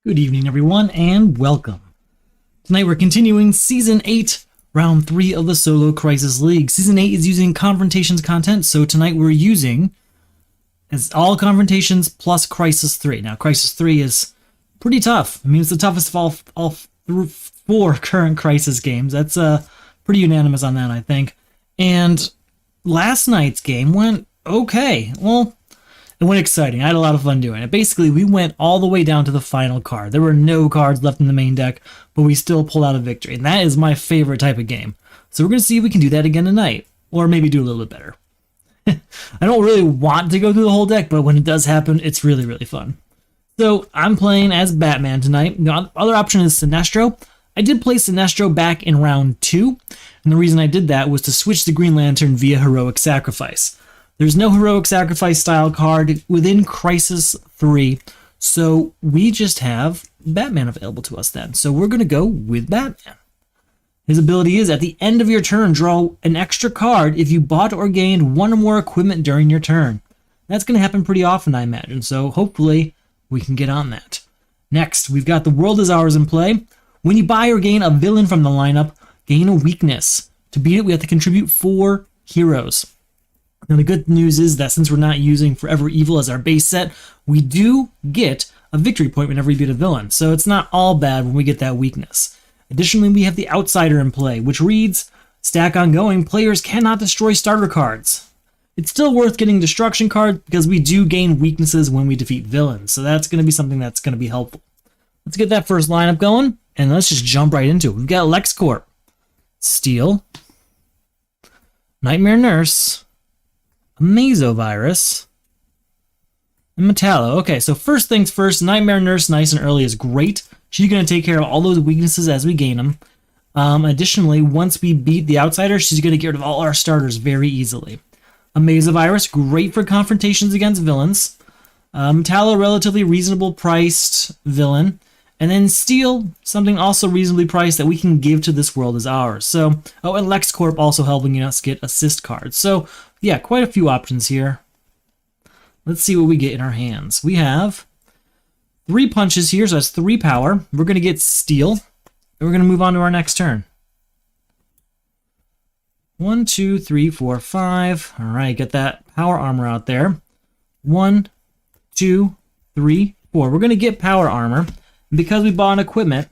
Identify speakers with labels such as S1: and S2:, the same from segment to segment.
S1: Good evening, everyone, and welcome. Tonight we're continuing Season 8, Round 3 of the Solo Crisis League. Season 8 is using Confrontations content, so tonight we're using it's all Confrontations plus Crisis 3. Now, Crisis 3 is pretty tough. I mean, it's the toughest of all through 4 current Crisis games. That's pretty unanimous on that, I think. And last night's game went okay. Well, it went exciting. I had a lot of fun doing it. Basically, we went all the way down to the final card. There were no cards left in the main deck, but we still pulled out a victory. And that is my favorite type of game. So we're going to see if we can do that again tonight. Or maybe do a little bit better. I don't really want to go through the whole deck, but when it does happen, it's really, really fun. So I'm playing as Batman tonight. The other option is Sinestro. I did play Sinestro back in round 2. And the reason I did that was to switch the Green Lantern via Heroic Sacrifice. There's no Heroic Sacrifice style card within Crisis 3, so we just have Batman available to us then. So we're going to go with Batman. His ability is, at the end of your turn, draw an extra card if you bought or gained one or more equipment during your turn. That's going to happen pretty often, I imagine, so hopefully we can get on that. Next, we've got The World Is Ours in play. When you buy or gain a villain from the lineup, gain a weakness. To beat it, we have to contribute 4 heroes. Now, the good news is that since we're not using Forever Evil as our base set, we do get a victory point whenever we beat a villain, so it's not all bad when we get that weakness. Additionally, we have the Outsider in play, which reads, stack ongoing, players cannot destroy starter cards. It's still worth getting destruction cards because we do gain weaknesses when we defeat villains, so that's going to be something that's going to be helpful. Let's get that first lineup going, and let's just jump right into it. We've got LexCorp, Steel, Nightmare Nurse, Mesovirus, and Metallo. Okay, so first things first, Nightmare Nurse nice and early is great. She's going to take care of all those weaknesses as we gain them. Additionally, once we beat the Outsider, she's going to get rid of all our starters very easily. A Mesovirus, great for confrontations against villains. Metallo, relatively reasonable priced villain. And then Steel, something also reasonably priced that we can give to This World Is Ours. So, oh, and LexCorp also helping us get assist cards. So, yeah, quite a few options here. Let's see what we get in our hands. We have 3 punches here, so that's 3 power. We're going to get Steel, and we're going to move on to our next turn. 1, 2, 3, 4, 5. All right, get that power armor out there. 1, 2, 3, 4. We're going to get power armor. Because we bought an equipment,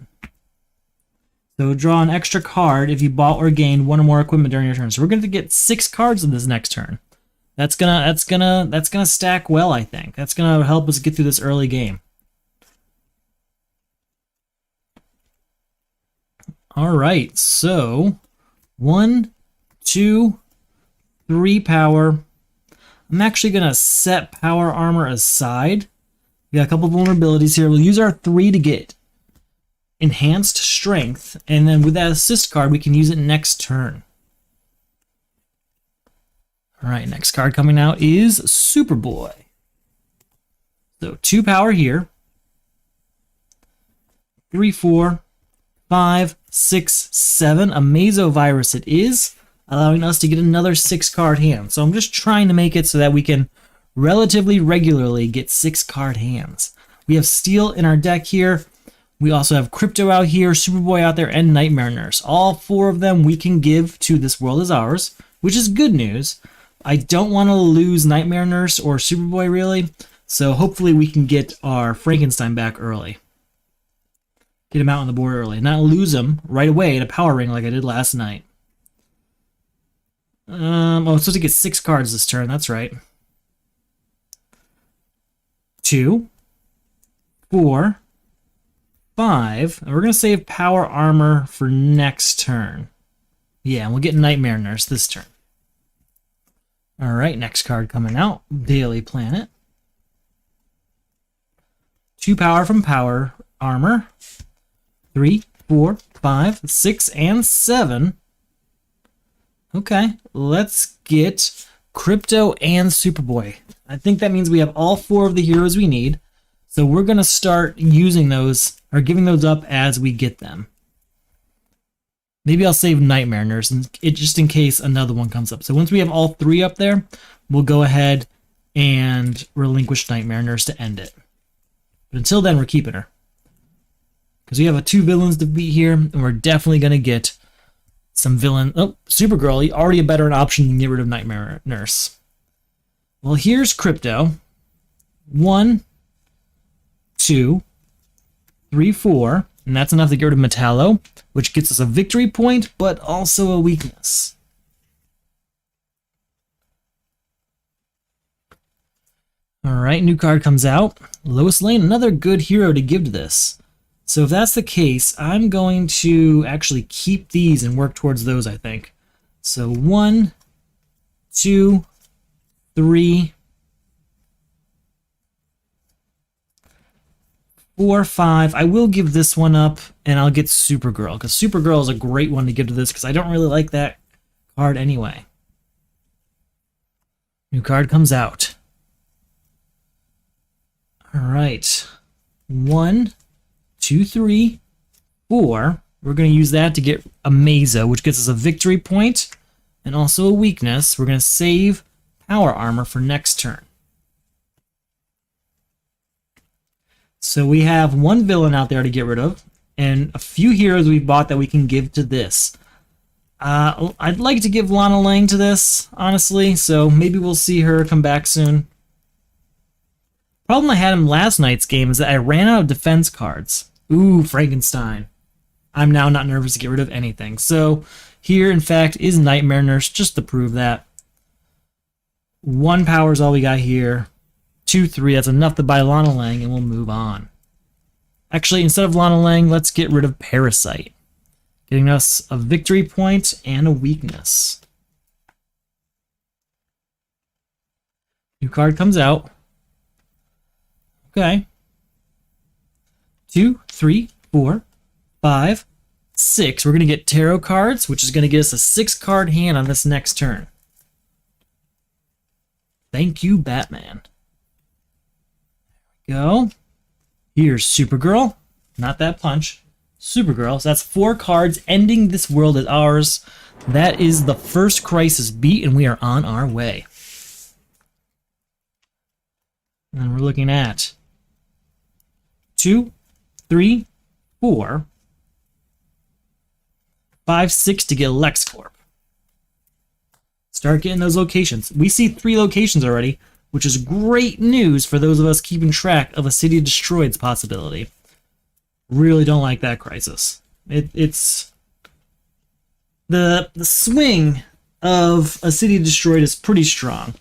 S1: so draw an extra card if you bought or gained one or more equipment during your turn. So we're going to get 6 cards in this next turn. That's gonna stack well, I think. That's gonna help us get through this early game. All right, so 1, 2, 3 power. I'm actually gonna set power armor aside. We got a couple vulnerabilities here. We'll use our 3 to get enhanced strength, and then with that assist card, we can use it next turn. All right, next card coming out is Superboy. So 2 power here. 3, 4, 5, 6, 7. A Mesovirus it is, allowing us to get another 6-card hand. So I'm just trying to make it so that we can relatively regularly get 6-card hands. We have Steel in our deck here. We also have Crypto out here, Superboy out there, and Nightmare Nurse. All 4 of them we can give to This World Is Ours, which is good news. I don't want to lose Nightmare Nurse or Superboy, really, so hopefully we can get our Frankenstein back early. Get him out on the board early, not lose him right away to Power Ring like I did last night. I'm supposed to get 6 cards this turn, that's right. 2, 4, 5, and we're going to save power armor for next turn. Yeah, and we'll get Nightmare Nurse this turn. All right, next card coming out, Daily Planet. 2 power from power armor. 3, 4, 5, 6, and 7. Okay, let's get Crypto and Superboy. I think that means we have all 4 of the heroes we need. So we're going to start using those, or giving those up as we get them. Maybe I'll save Nightmare Nurse just in case another one comes up. So once we have all 3 up there, we'll go ahead and relinquish Nightmare Nurse to end it. But until then, we're keeping her. Because we have 2 villains to beat here, and we're definitely going to get some villain. Oh, Supergirl, already a better option than get rid of Nightmare Nurse. Well, here's Crypto. 1, 2, 3, 4, and that's enough to get rid of Metallo, which gets us a victory point, but also a weakness. Alright, new card comes out. Lois Lane, another good hero to give to this. So if that's the case, I'm going to actually keep these and work towards those, I think. So 1, 2, 3, 4, 5. I will give this one up, and I'll get Supergirl, because Supergirl is a great one to give to this, because I don't really like that card anyway. New card comes out. Alright. 1, 2, 3, 4. We're going to use that to get a Mesa, which gets us a victory point and also a weakness. We're going to save power armor for next turn. So we have 1 villain out there to get rid of, and a few heroes we've bought that we can give to this. I'd like to give Lana Lang to this, honestly, so maybe we'll see her come back soon. Problem I had in last night's game is that I ran out of defense cards. Ooh, Frankenstein. I'm now not nervous to get rid of anything. So here, in fact, is Nightmare Nurse, just to prove that. 1 power is all we got here. 2, 3, that's enough to buy Lana Lang, and we'll move on. Actually, instead of Lana Lang, let's get rid of Parasite, getting us a victory point and a weakness. New card comes out. Okay. 2, 3, 4, 5, 6. We're going to get tarot cards, which is going to get us a 6-card hand on this next turn. Thank you, Batman. There we go. Here's Supergirl. Not that punch. Supergirl. So that's 4 cards ending this world as ours. That is the first crisis beat, and we are on our way. And we're looking at 2, 3, 4, 5, 6 to get LexCorp. Start getting those locations. We see 3 locations already, which is great news for those of us keeping track of a City Destroyed's possibility. Really don't like that crisis. It's the swing of a City Destroyed is pretty strong.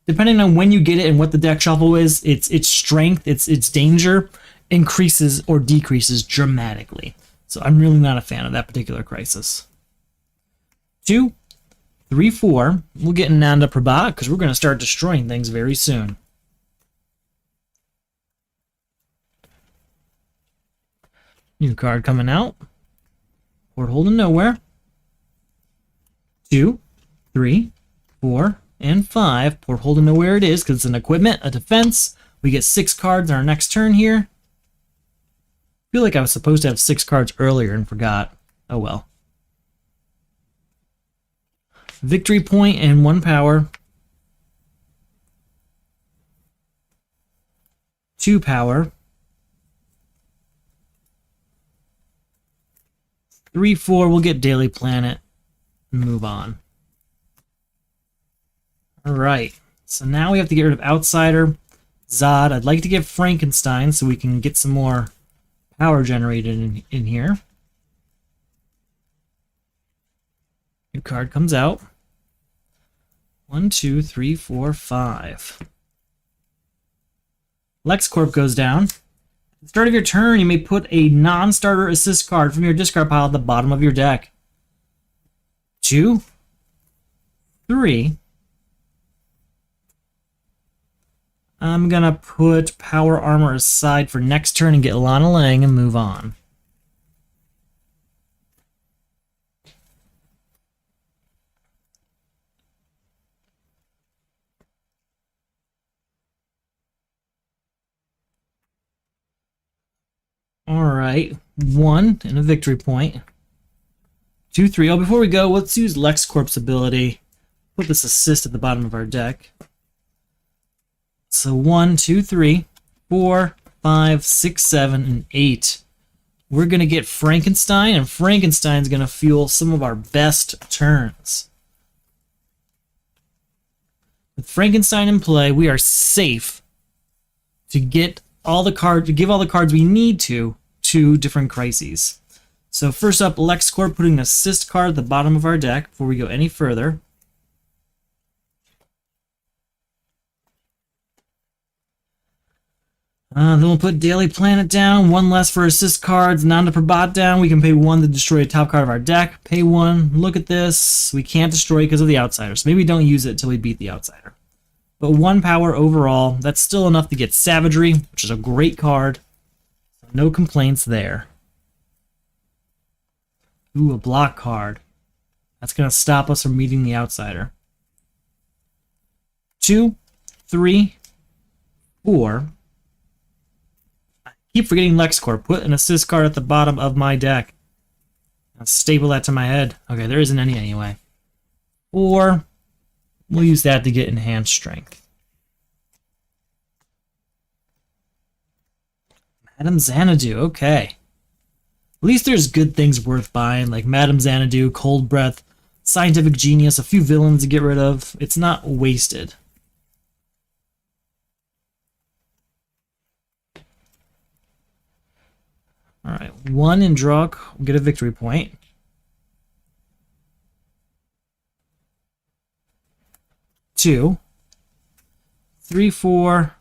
S1: Depending on when you get it and what the deck shuffle is, its strength, its danger increases or decreases dramatically. So I'm really not a fan of that particular crisis. 2, 3, 4. We'll get Nanda Prabhat because we're going to start destroying things very soon. New card coming out. Porthole to Nowhere. 2, 3, 4, and 5. Porthole to Nowhere it is because it's an equipment, a defense. We get 6 cards on our next turn here. I feel like I was supposed to have 6 cards earlier and forgot. Oh well. Victory point and 1 power. 2 power. 3, 4, we'll get Daily Planet and move on. Alright, so now we have to get rid of Outsider, Zod. I'd like to get Frankenstein so we can get some more power generated in here. New card comes out. 1, 2, 3, 4, 5. LexCorp goes down. At the start of your turn, you may put a non-starter assist card from your discard pile at the bottom of your deck. 2, 3. I'm going to put Power Armor aside for next turn and get Lana Lang and move on. Alright, 1 and a victory point. 2, 3. Oh, before we go, let's use LexCorp's ability. Put this assist at the bottom of our deck. So 1, 2, 3, 4, 5, 6, 7, and 8. we're going to get Frankenstein, and Frankenstein's going to fuel some of our best turns. With Frankenstein in play, we are safe to get all the cards, to give all the cards we need to different crises. So first up, LexCorp putting an assist card at the bottom of our deck before we go any further. Then we'll put Daily Planet down, 1 less for assist cards, Nanda Prabhat down. We can pay 1 to destroy a top card of our deck. Pay 1, look at this. We can't destroy because of the Outsider, so maybe we don't use it until we beat the Outsider. But 1 power overall, that's still enough to get Savagery, which is a great card. No complaints there. Ooh, a block card. That's going to stop us from meeting the Outsider. 2, 3, 4. I keep forgetting LexCorp. Put an assist card at the bottom of my deck. I'll staple that to my head. Okay, there isn't any anyway. 4. We'll use that to get enhanced strength. Madame Xanadu, okay. At least there's good things worth buying, like Madame Xanadu, Cold Breath, Scientific Genius, a few villains to get rid of. It's not wasted. Alright, 1 in draw, we'll get a victory point. 2, 3, 4,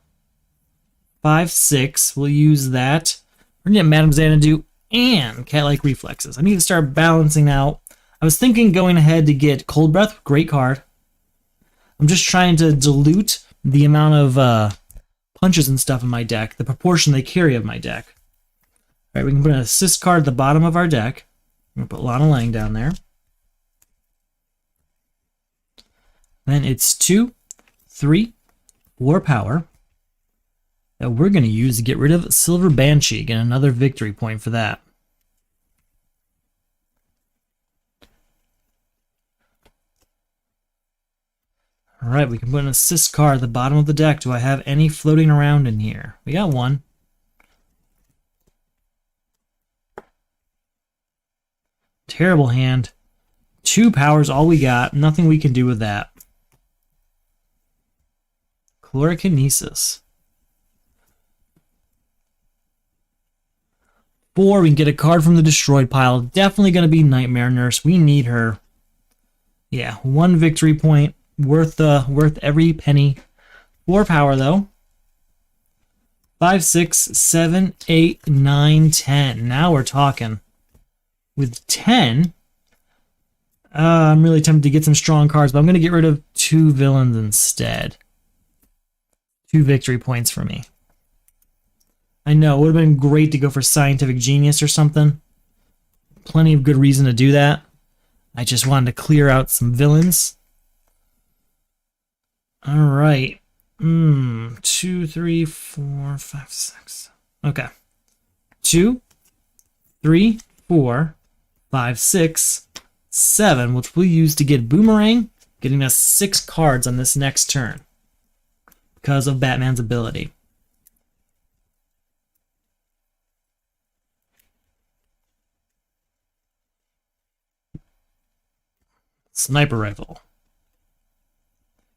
S1: 5, 6. We'll use that. We're gonna get Madame Xanadu and Cat-like Reflexes. I need to start balancing out. I was thinking going ahead to get Cold Breath, great card. I'm just trying to dilute the amount of punches and stuff in my deck, the proportion they carry of my deck. All right, we can put an assist card at the bottom of our deck. I'm gonna put Lana Lang down there. Then it's 2, 3, 4 power that we're going to use to get rid of Silver Banshee. Get another victory point for that. Alright, we can put an assist card at the bottom of the deck. Do I have any floating around in here? We got 1. Terrible hand. 2 powers, all we got. Nothing we can do with that. Chlorokinesis. 4, we can get a card from the destroyed pile. Definitely going to be Nightmare Nurse. We need her. Yeah, 1 victory point. Worth every penny. 4 power, though. 5, 6, 7, 8, 9, 10. Now we're talking. With 10, I'm really tempted to get some strong cards, but I'm going to get rid of 2 villains instead. 2 victory points for me. I know, it would have been great to go for Scientific Genius or something. Plenty of good reason to do that. I just wanted to clear out some villains. Alright. 2, 3, 4, 5, 6. Okay. 2, 3, 4, 5, 6, 7, which we'll use to get Boomerang, getting us 6 cards on this next turn because of Batman's ability. Sniper Rifle.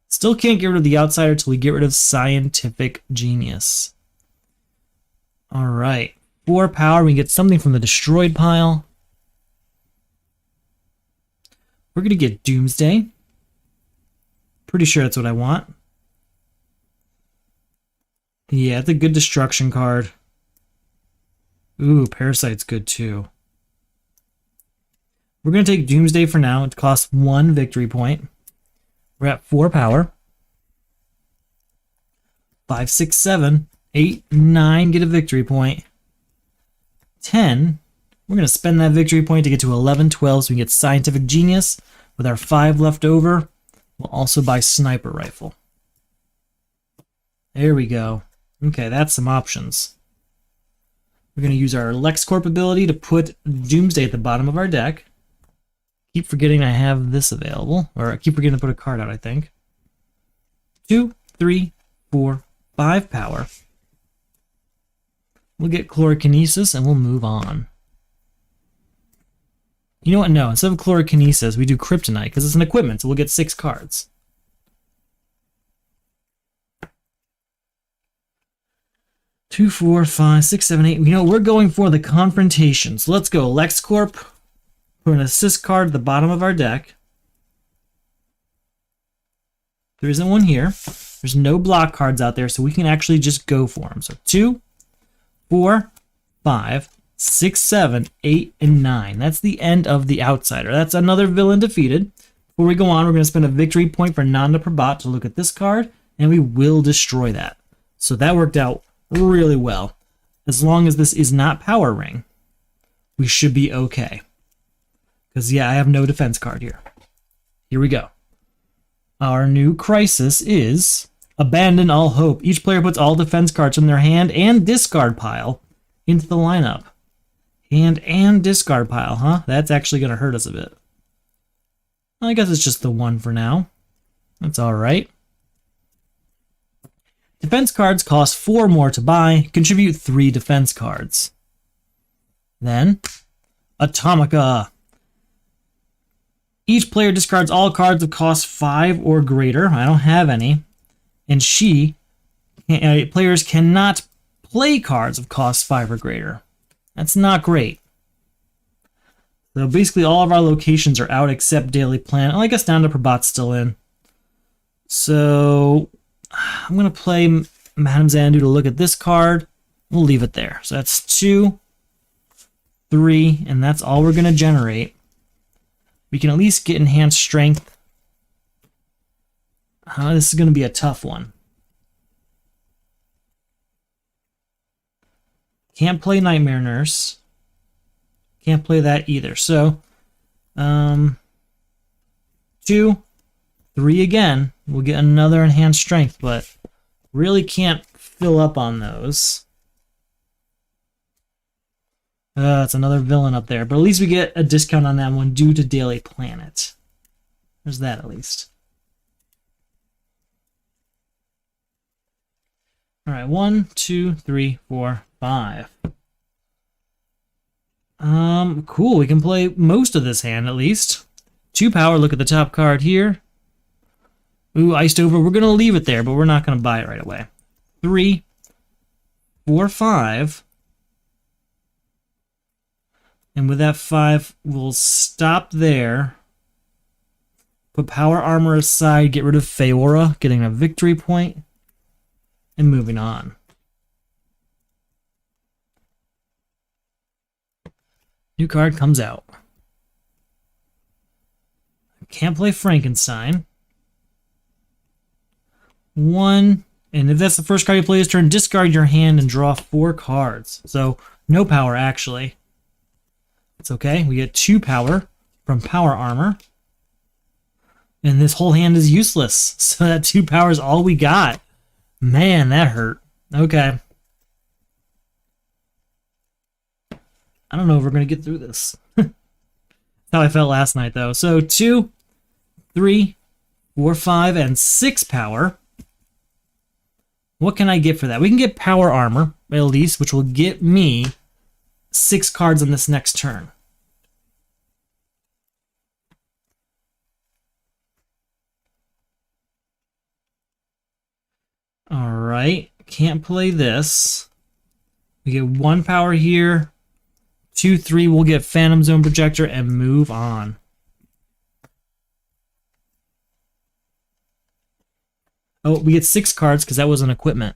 S1: Still can't get rid of the Outsider till we get rid of Scientific Genius. Alright. 4 power, we can get something from the destroyed pile. We're going to get Doomsday. Pretty sure that's what I want. Yeah, it's a good destruction card. Ooh, Parasite's good too. We're going to take Doomsday for now. It costs 1 victory point. We're at 4 power. 5, 6, 7, 8, 9, get a victory point. 10, we're going to spend that victory point to get to 11, 12, so we can get Scientific Genius. With our 5 left over, we'll also buy Sniper Rifle. There we go. Okay, that's some options. We're going to use our LexCorp ability to put Doomsday at the bottom of our deck. Keep forgetting I have this available, or I keep forgetting to put a card out, I think. 2, 3, 4, 5 power. We'll get Chlorokinesis and we'll move on. You know what? No, instead of chlorokinesis, we do kryptonite because it's an equipment, so we'll get 6 cards. Two, four, five, six, seven, eight. You know, we're going for the Confrontations. Let's go. LexCorp. Put an assist card at the bottom of our deck. There isn't one here. There's no block cards out there, so we can actually just go for them. So 2, 4, 5, 6, 7, 8, and 9. That's the end of the Outsider. That's another villain defeated. Before we go on, we're going to spend a victory point for Nanda Prabhat to look at this card, and we will destroy that. So that worked out really well. As long as this is not Power Ring, we should be okay. Because, yeah, I have no defense card here. Here we go. Our new crisis is Abandon All Hope. Each player puts all defense cards from their hand and discard pile into the lineup. Hand and discard pile, huh? That's actually going to hurt us a bit. I guess it's just the one for now. That's alright. Defense cards cost 4 more to buy, contribute 3 defense cards. Then, Atomica. Each player discards all cards that cost 5 or greater. I don't have any. And players cannot play cards of cost 5 or greater. That's not great. So basically all of our locations are out except Daily Planet. I guess Nanda Prabhat's still in. So I'm going to play Madame Xanadu to look at this card. We'll leave it there. So that's 2, 3, and that's all we're going to generate. We can at least get enhanced strength. This is going to be a tough one. Can't play Nightmare Nurse. Can't play that either. So, 2, 3 again. We'll get another enhanced strength, but really can't fill up on those. It's another villain up there, but at least we get a discount on that one due to Daily Planet. There's that at least. All right, 1, 2, 3, 4, 5. Cool. We can play most of this hand at least. 2 power. Look at the top card here. Ooh, iced over. We're gonna leave it there, but we're not gonna buy it right away. 3, 4, 5. And with that 5, we'll stop there. Put Power Armor aside, get rid of Feora, getting a victory point, and moving on. New card comes out. Can't play Frankenstein. 1, and if that's the first card you play this turn, discard your hand and draw 4 cards. So, no power actually. It's okay. We get 2 power from Power Armor. And this whole hand is useless. So that 2 power is all we got. Man, that hurt. Okay. I don't know if we're going to get through this. That's how I felt last night, though. So 2, 3, 4, 5, and 6 power. What can I get for that? We can get Power Armor, at least, which will get me 6 cards on this next turn. Alright, can't play this. We get 1 power here. 2, 3, we'll get Phantom Zone Projector and move on. Oh, we get 6 cards because that was an equipment.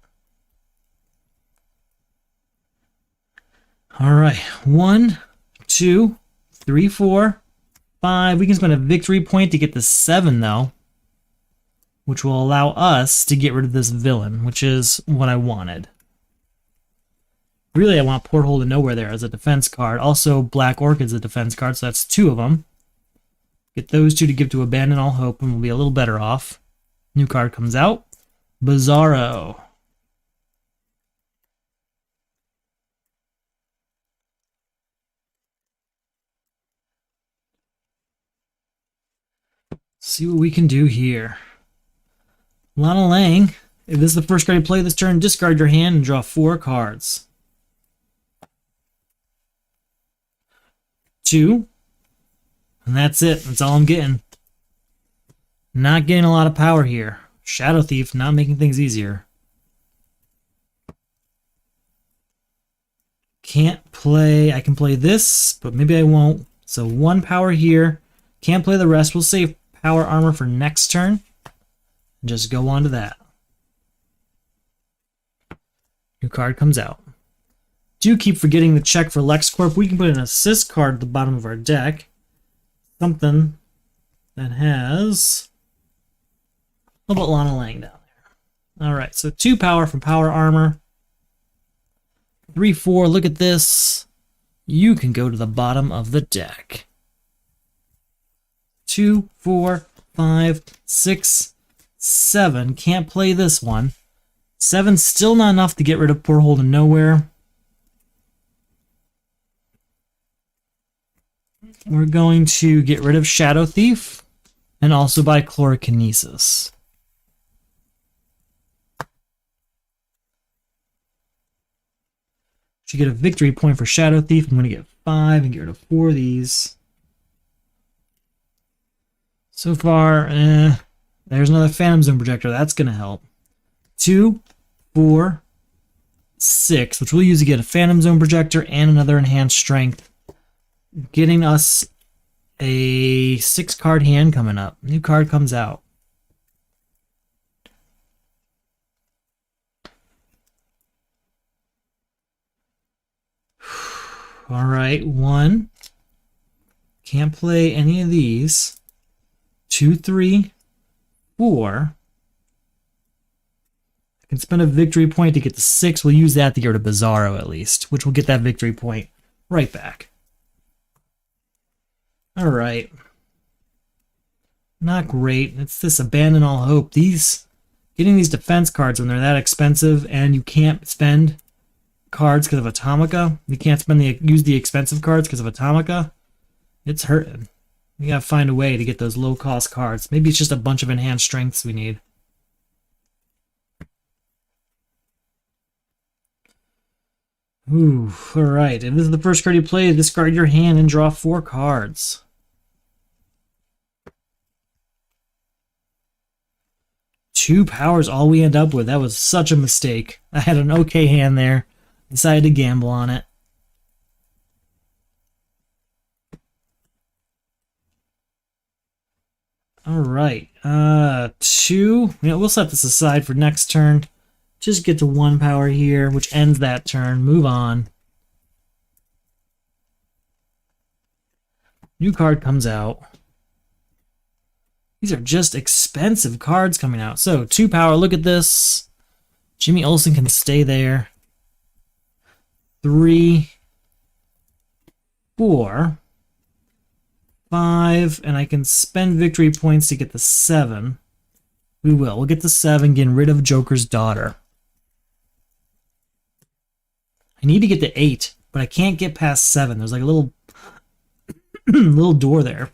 S1: Alright, 1, 2, 3, 4, 5. We can spend a victory point to get the 7, though, which will allow us to get rid of this villain, which is what I wanted. Really, I want Porthole to Nowhere there as a defense card. Also, Black Orchid's a defense card, so that's 2 of them. Get those 2 to give to Abandon All Hope, and we'll be a little better off. New card comes out. Bizarro. See what we can do here. Lana Lang. If this is the first card you play this turn, discard your hand and draw 4 cards. 2, And that's it. That's all I'm getting. Not getting a lot of power here. Shadow Thief, not making things easier. Can't play... I can play this, but maybe I won't. So 1 power here. Can't play the rest. We'll save power armor for next turn. And just go on to that. New card comes out. Do keep forgetting to check for LexCorp. We can put an assist card at the bottom of our deck. Something that has a little bit Lana Lang down there. Alright, so 2 power from power armor. 3/4, look at this. You can go to the bottom of the deck. 2, 4, 5, 6, 7. Can't play this one. 7's still not enough to get rid of Porthole to Nowhere. We're going to get rid of Shadow Thief and also buy Chlorokinesis. Should get a victory point for Shadow Thief. I'm going to get 5 and get rid of 4 of these. So far, there's another Phantom Zone Projector. That's going to help. 2, 4, 6, which we'll use to get a Phantom Zone Projector and another Enhanced Strength. Getting us a 6-card hand coming up. New card comes out. Alright, 1. Can't play any of these. 2, 3, 4. I can spend a victory point to get the 6. We'll use that to get rid of Bizarro at least, which will get that victory point right back. Alright. Not great. It's this Abandon All Hope. Getting these defense cards when they're that expensive and you can't spend cards because of Atomica. You can't use the expensive cards because of Atomica. It's hurting. We gotta find a way to get those low-cost cards. Maybe it's just a bunch of enhanced strengths we need. Ooh, alright. If this is the first card you play, discard your hand and draw 4 cards. Two powers, all we end up with. That was such a mistake. I had an okay hand there. Decided to gamble on it. Alright. 2. We'll set this aside for next turn. Just get to 1 power here, which ends that turn. Move on. New card comes out. These are just expensive cards coming out. So, 2 power, look at this. Jimmy Olsen can stay there. 3, 4, 5, and I can spend victory points to get the 7. We will. We'll get the 7, getting rid of Joker's daughter. I need to get to 8, but I can't get past 7. There's like a little, little door there.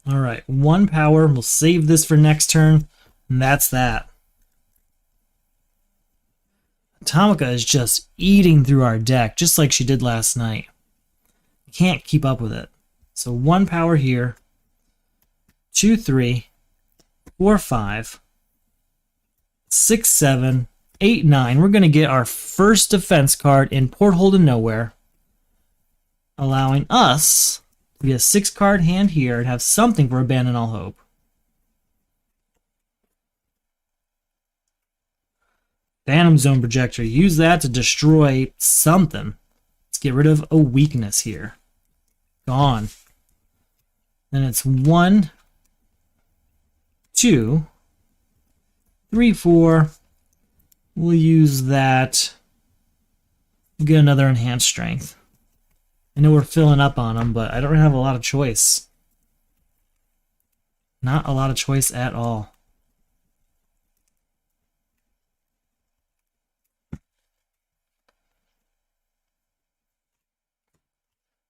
S1: Alright, 1 power. We'll save this for next turn, and that's that. Atomica is just eating through our deck, just like she did last night. Can't keep up with it. So 1 power here. 2, 3, 4, 5, 6, 7, 8, 9. We're going to get our first defense card in Porthole to Nowhere, allowing us to get a 6-card hand here and have something for Abandon All Hope. Phantom Zone Projector. Use that to destroy something. Let's get rid of a weakness here. Gone. Then it's 1, 2, 3, 4. We'll use that. We'll get another Enhanced Strength. I know we're filling up on them, but I don't have a lot of choice. Not a lot of choice at all.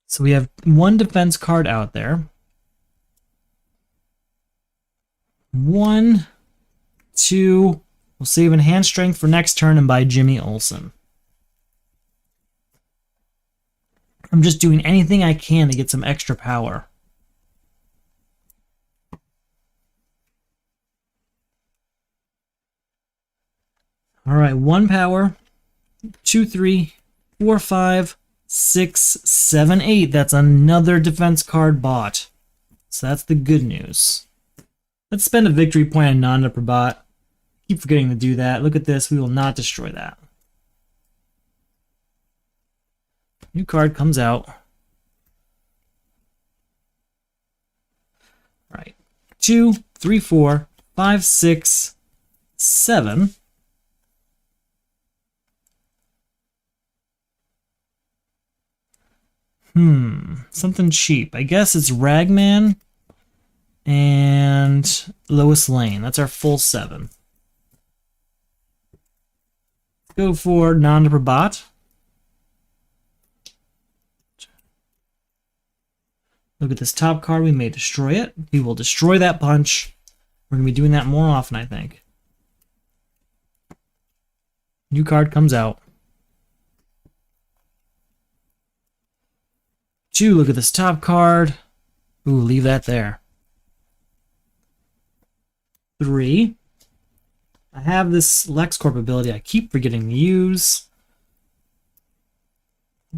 S1: So we have 1 defense card out there. 1, 2. We'll save Enhanced Strength for next turn and buy Jimmy Olsen. I'm just doing anything I can to get some extra power. All right, 1 power, 2, 3, 4, 5, 6, 7, 8. That's another defense card bought. So that's the good news. Let's spend a victory point on Nanda Prabhat. Keep forgetting to do that. Look at this. We will not destroy that. New card comes out. All right. 2, 3, 4, 5, 6, 7. Something cheap. I guess it's Ragman and Lois Lane. That's our full 7. Go for Nanda Prabhat. Look at this top card. We may destroy it. We will destroy that punch. We're going to be doing that more often, I think. New card comes out. 2, look at this top card. Ooh, leave that there. 3. I have this LexCorp ability I keep forgetting to use.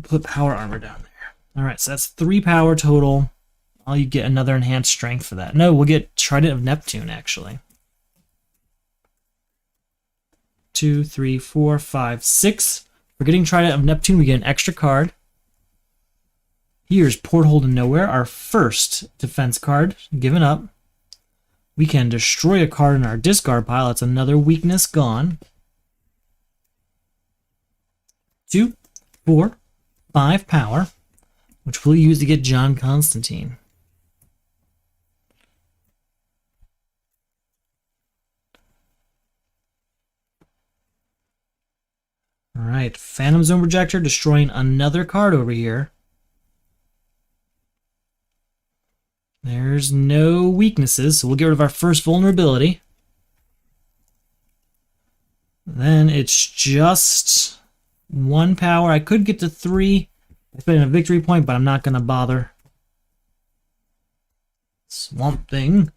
S1: Put power armor down there. Alright, so that's 3 power total. I'll you get another enhanced strength for that. No, we'll get Trident of Neptune, actually. 2, 3, 4, 5, 6. For getting Trident of Neptune, we get an extra card. Here's Porthole to Nowhere, our first defense card, given up. We can destroy a card in our discard pile. That's another weakness gone. 2, 4, 5 power, which we'll use to get John Constantine. Alright, Phantom Zone Projector destroying another card over here. There's no weaknesses, so we'll get rid of our first vulnerability. Then it's just 1 power. I could get to 3. I put in a victory point, but I'm not going to bother. Swamp Thing.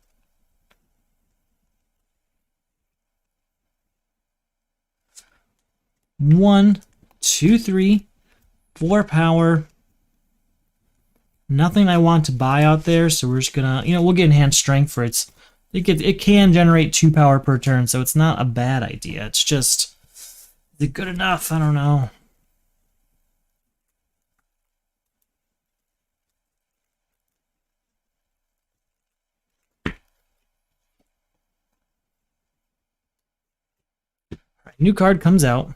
S1: One, 2, 3, 4 power. Nothing I want to buy out there, so we're just gonna, we'll get enhanced strength for it can generate 2 power per turn, so it's not a bad idea. It's just, is it good enough? I don't know. Alright, new card comes out.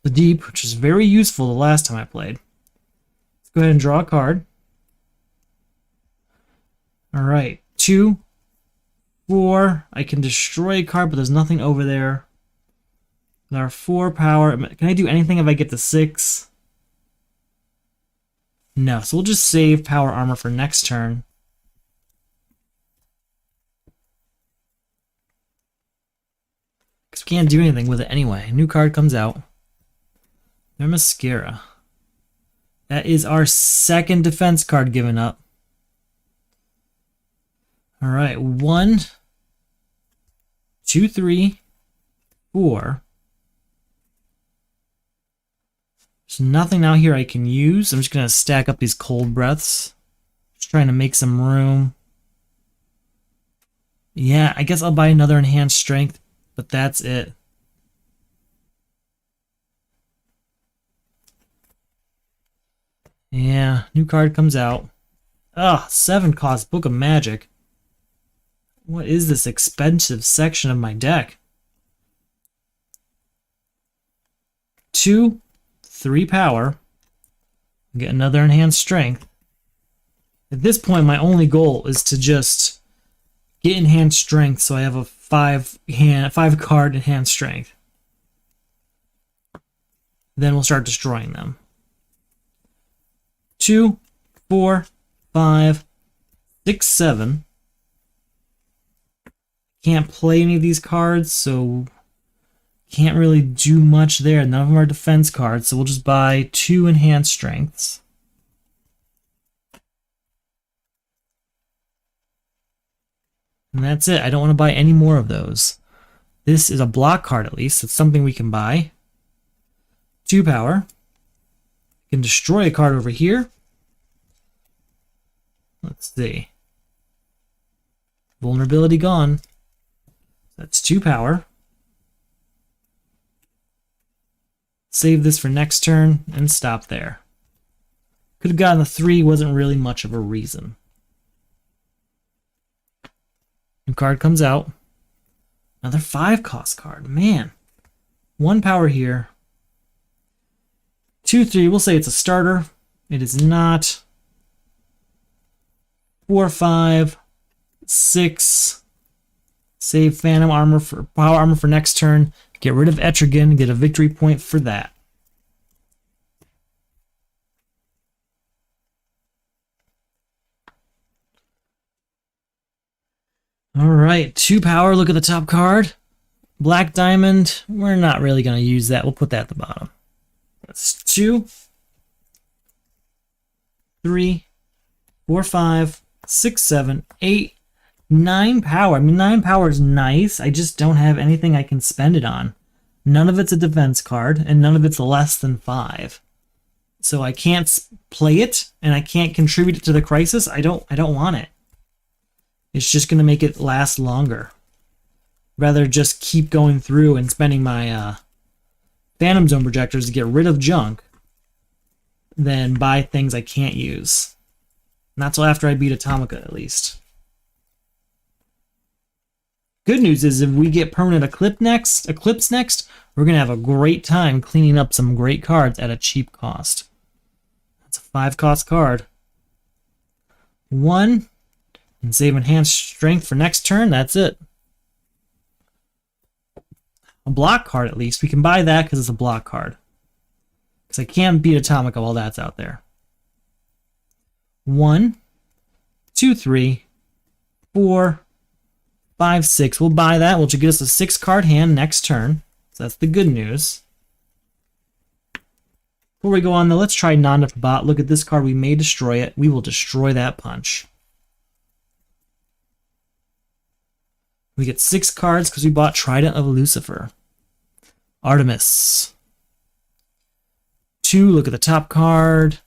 S1: The Deep, which is very useful the last time I played. Go ahead and draw a card. Alright, 2, 4. I can destroy a card, but there's nothing over there. With our 4 power, can I do anything if I get to 6? No, so we'll just save power armor for next turn. Because we can't do anything with it anyway. New card comes out. Mascara. That is our second defense card given up. Alright, 1, 2, 3, 4. There's nothing out here I can use. I'm just going to stack up these cold breaths. Just trying to make some room. Yeah, I guess I'll buy another enhanced strength, but that's it. Yeah, new card comes out. Ah, 7 cost Book of Magic. What is this expensive section of my deck? 2, 3 power. Get another enhanced strength. At this point, my only goal is to just get enhanced strength, so I have a 5 card enhanced strength. Then we'll start destroying them. 2, 4, 5, 6, 7. Can't play any of these cards, so Can't really do much there. None of them are defense cards, so we'll just buy 2 enhanced strengths. And that's it. I don't want to buy any more of those. This is a block card at least. It's something we can buy. 2 power. We can destroy a card over here. Let's see. Vulnerability gone. That's 2 power. Save this for next turn and stop there. Could have gotten the 3, wasn't really much of a reason. New card comes out. Another 5 cost card. Man. 1 power here. 2, 3. We'll say it's a starter. It is not. 4, 5, 6. Save Phantom Armor for Power Armor for next turn. Get rid of Etrigan. Get a victory point for that. Alright, 2 power. Look at the top card. Black Diamond. We're not really going to use that. We'll put that at the bottom. That's 2, 3, 4, 5, 6, 7, 8, 9 power. I mean, 9 power is nice. I just don't have anything I can spend it on. None of it's a defense card, and none of it's less than 5. So I can't play it, and I can't contribute it to the crisis. I don't want it. It's just going to make it last longer. Rather just keep going through and spending my Phantom Zone projectors to get rid of junk than buy things I can't use. Not till after I beat Atomica, at least. Good news is if we get permanent Eclipse next, we're going to have a great time cleaning up some great cards at a cheap cost. That's a 5 cost card. 1, and save Enhanced Strength for next turn. That's it. A block card at least. We can buy that because it's a block card. Because I can't beat Atomica while that's out there. 1, 2, 3, 4, 5, 6. We'll buy that, which will get us a 6 card hand next turn. So that's the good news. Before we go on though, let's try non-death bot. Look at this card. We may destroy it. We will destroy that punch. We get 6 cards because we bought Trident of Lucifer. Artemis. 2, look at the top card.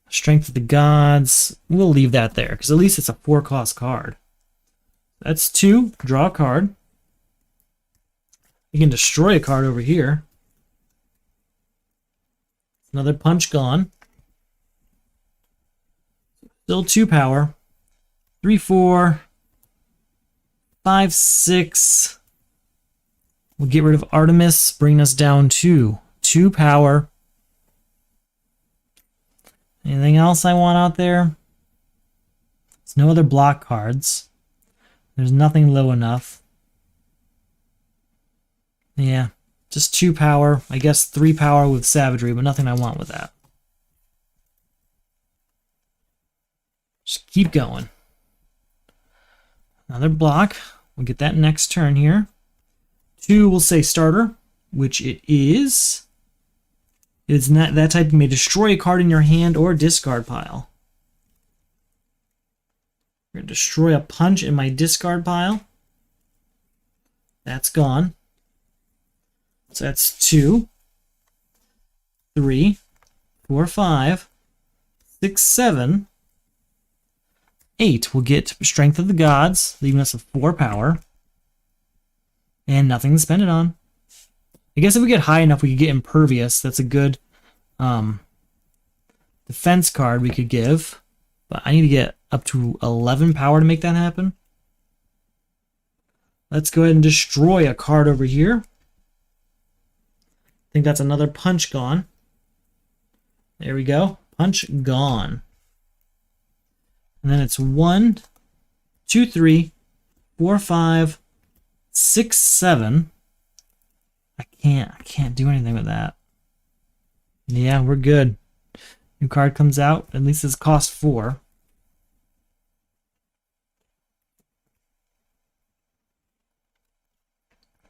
S1: Strength of the Gods. We'll leave that there because at least it's a 4 cost card. That's 2. Draw a card. You can destroy a card over here. Another punch gone. Still 2 power. 3, 4, 5, 6. We'll get rid of Artemis, bringing us down to 2 power. Anything else I want out there? There's no other block cards. There's nothing low enough. Yeah, just 2 power. I guess 3 power with Savagery, but nothing I want with that. Just keep going. Another block. We'll get that next turn here. 2, we'll say starter, which it is. It's not that type. You may destroy a card in your hand or discard pile. We're going to destroy a punch in my discard pile. That's gone. So that's 2, 3, 4, 5, 6, 7, 8. We'll get Strength of the Gods, leaving us with 4 power. And nothing to spend it on. I guess if we get high enough, we could get Impervious. That's a good defense card we could give. But I need to get up to 11 power to make that happen. Let's go ahead and destroy a card over here. I think that's another punch gone. There we go. Punch gone. And then it's 1, 2, 3, 4, 5, 6, 7. I can't do anything with that. Yeah, we're good. New card comes out. At least it's cost 4.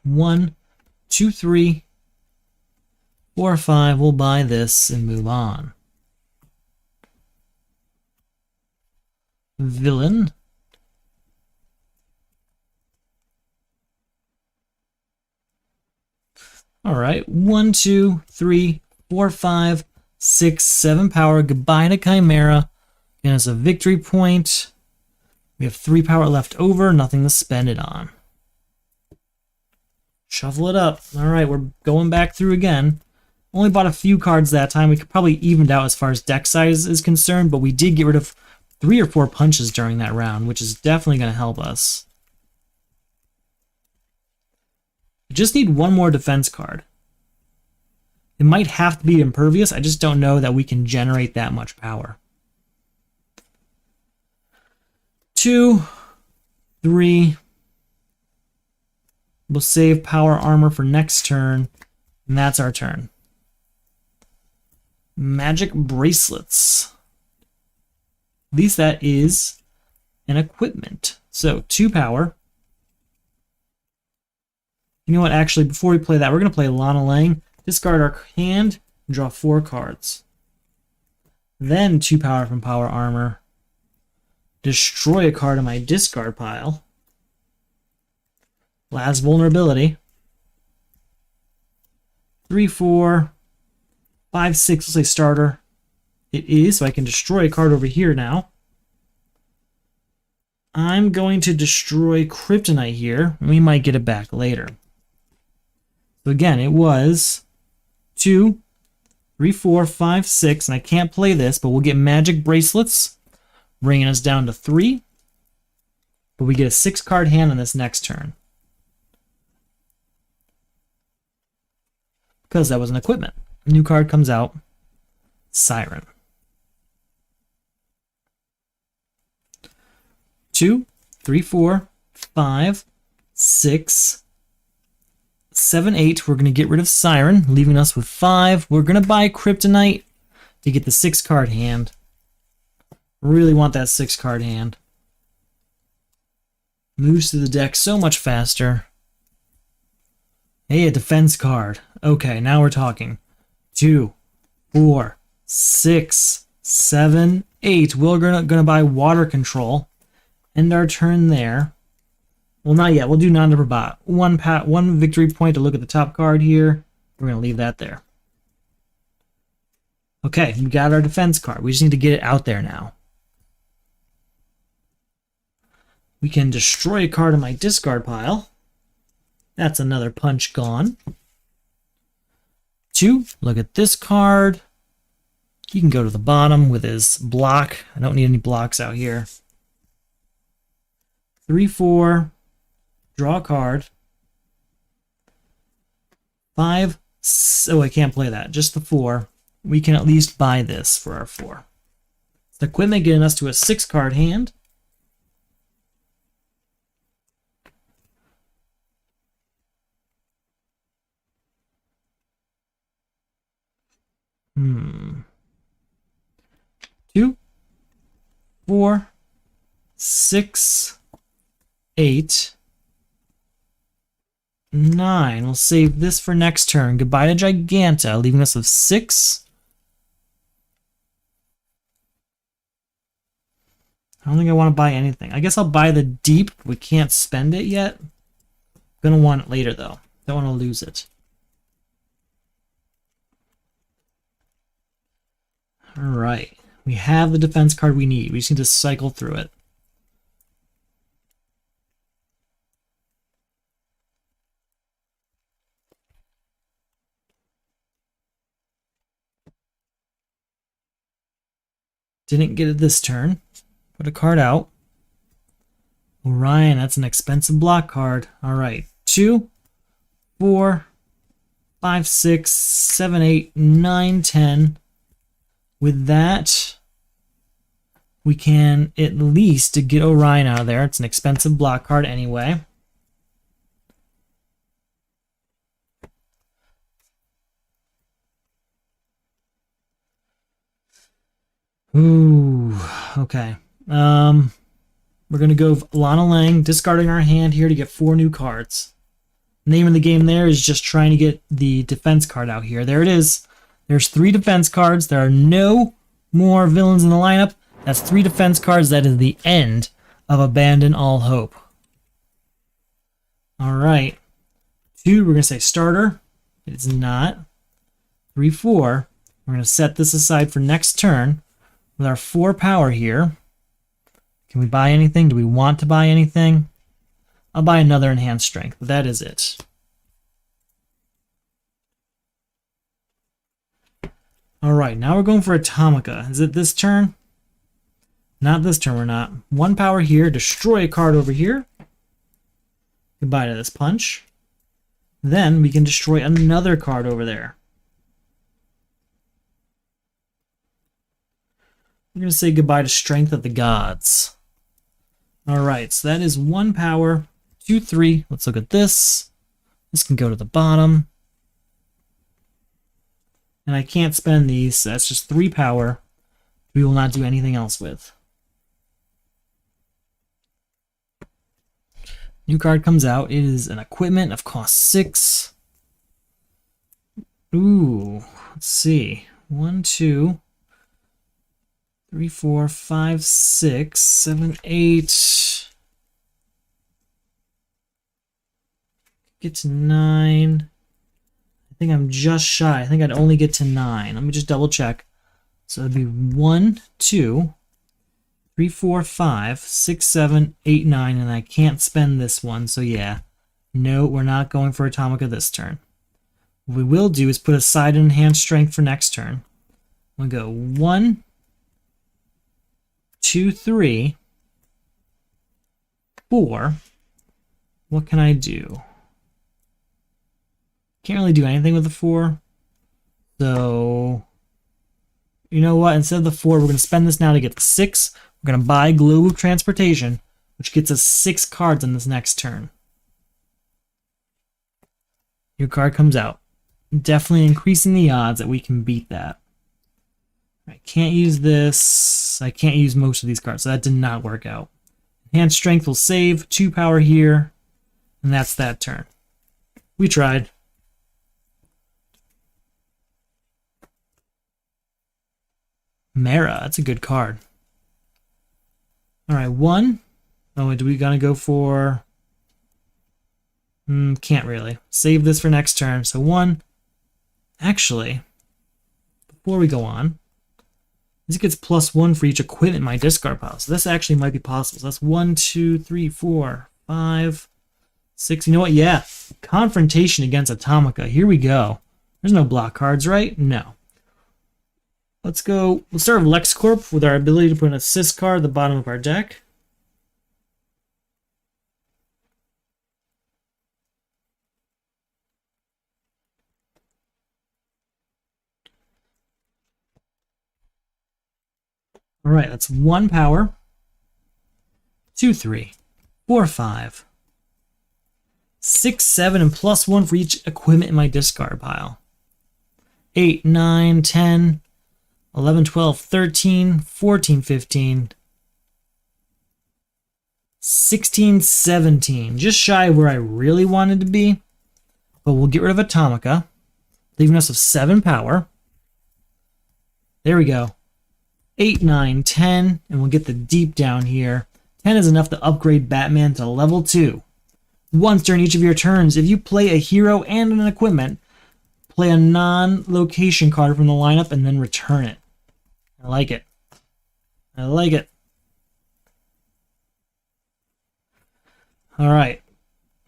S1: One, 2, 3, 4, 5. We'll buy this and move on. Villain. All right, 1, 2, 3, 4, 5, 6, 7 power. Goodbye to Chimera. And it's a victory point. We have 3 power left over, nothing to spend it on. Shuffle it up. All right, we're going back through again. Only bought a few cards that time. We could probably evened out as far as deck size is concerned, but we did get rid of 3 or 4 punches during that round, which is definitely going to help us. We just need one more defense card. It might have to be impervious. I just don't know that we can generate that much power. 2, 3. We'll save power armor for next turn, and that's our turn. Magic bracelets. At least that is an equipment. So 2 power. You know what? Actually, before we play that, we're going to play Lana Lang. Discard our hand and draw 4 cards. Then 2 power from power armor. Destroy a card in my discard pile. Last vulnerability. 3, 4, 5, 6. Let's say starter. It is, so I can destroy a card over here now. I'm going to destroy Kryptonite here. We might get it back later. So again, it was 2, 3, 4, 5, 6, and I can't play this, but we'll get magic bracelets, bringing us down to 3. But we get a 6-card hand on this next turn. Because that was an equipment. A new card comes out, Siren. 2, 3, 4, 5, 6, 7, 8. We're going to get rid of Siren, leaving us with 5. We're going to buy Kryptonite to get the 6-card hand. Really want that 6-card hand. Moves to the deck so much faster. Hey, a defense card. Okay, now we're talking. 2, 4, 6, 7, 8. We're gonna buy water control. End our turn there. Well, not yet. We'll do non-number 1 victory point to look at the top card here. We're gonna leave that there. Okay, we got our defense card. We just need to get it out there now. We can destroy a card in my discard pile. That's another punch gone. 2, look at this card. He can go to the bottom with his block. I don't need any blocks out here. 3, 4, draw a card. 5, oh, I can't play that, just the 4. We can at least buy this for our 4. The equipment getting us to a 6-card hand. Hmm. 2, 4, 6, 8, 9. We'll save this for next turn. Goodbye to Giganta, leaving us with 6. I don't think I want to buy anything. I guess I'll buy the deep. We can't spend it yet. Gonna want it later though. Don't want to lose it. Alright. We have the defense card we need. We just need to cycle through it. Didn't get it this turn. Put a card out. Orion, that's an expensive block card. Alright. 2, 4, 5, 6, 7, 8, 9, 10. With that, we can at least get Orion out of there. It's an expensive block card anyway. Ooh, okay. We're going to go Lana Lang, discarding our hand here to get 4 new cards. Name of the game there is just trying to get the defense card out here. There it is. There's 3 defense cards. There are no more villains in the lineup. That's 3 defense cards. That is the end of Abandon All Hope. All right. 2, we're going to say starter. It's not. 3, 4. We're going to set this aside for next turn with our 4 power here. Can we buy anything? Do we want to buy anything? I'll buy another enhanced strength, but that is it. All right, now we're going for Atomica. Is it this turn? Not this turn, we're not. 1 power here, destroy a card over here. Goodbye to this punch. Then we can destroy another card over there. We're going to say goodbye to Strength of the Gods. All right, so that is 1 power, 2, 3. Let's look at this. This can go to the bottom. And I can't spend these, so that's just 3 power. We will not do anything else with. New card comes out. It is an equipment of cost 6. Ooh, let's see. 1, 2, 3, 4, 5, 6, 7, 8. Get to 9. I think I'm just shy. I think I'd only get to 9. Let me just double check. So it'd be 1, 2, 3, 4, 5, 6, 7, 8, 9, and I can't spend this one. So yeah, no, we're not going for Atomica this turn. What we will do is put aside an enhanced strength for next turn. We'll go 1, 2, 3, 4. What can I do? Can't really do anything with the 4. So, you know what? Instead of the 4, we're going to spend this now to get the 6. We're going to buy Globe of Transportation, which gets us 6 cards on this next turn. Your card comes out. Definitely increasing the odds that we can beat that. I can't use this. I can't use most of these cards, so that did not work out. Enhanced Strength will save. 2 power here, and that's that turn. We tried. Mara, that's a good card. All right, 1. Oh, do we gonna go for? Can't really. Save this for next turn. So 1. Actually, before we go on, this gets +1 for each equipment in my discard pile. So this actually might be possible. So that's 1, 2, 3, 4, 5, 6. You know what? Yeah, Confrontation against Atomica. Here we go. There's no block cards, right? No. Let's go. We'll start with LexCorp with our ability to put an assist card at the bottom of our deck. All right, that's 1 power, 2, 3, 4, 5, 6, 7, and +1 for each equipment in my discard pile. 8, 9, 10, 11, 12, 13, 14, 15, 16, 17. Just shy of where I really wanted to be. But we'll get rid of Atomica, leaving us with 7 power. There we go. 8, 9, 10, and we'll get the deep down here. 10 is enough to upgrade Batman to level 2. Once during each of your turns, if you play a hero and an equipment, play a non-location card from the lineup and then return it. I like it. I like it. All right.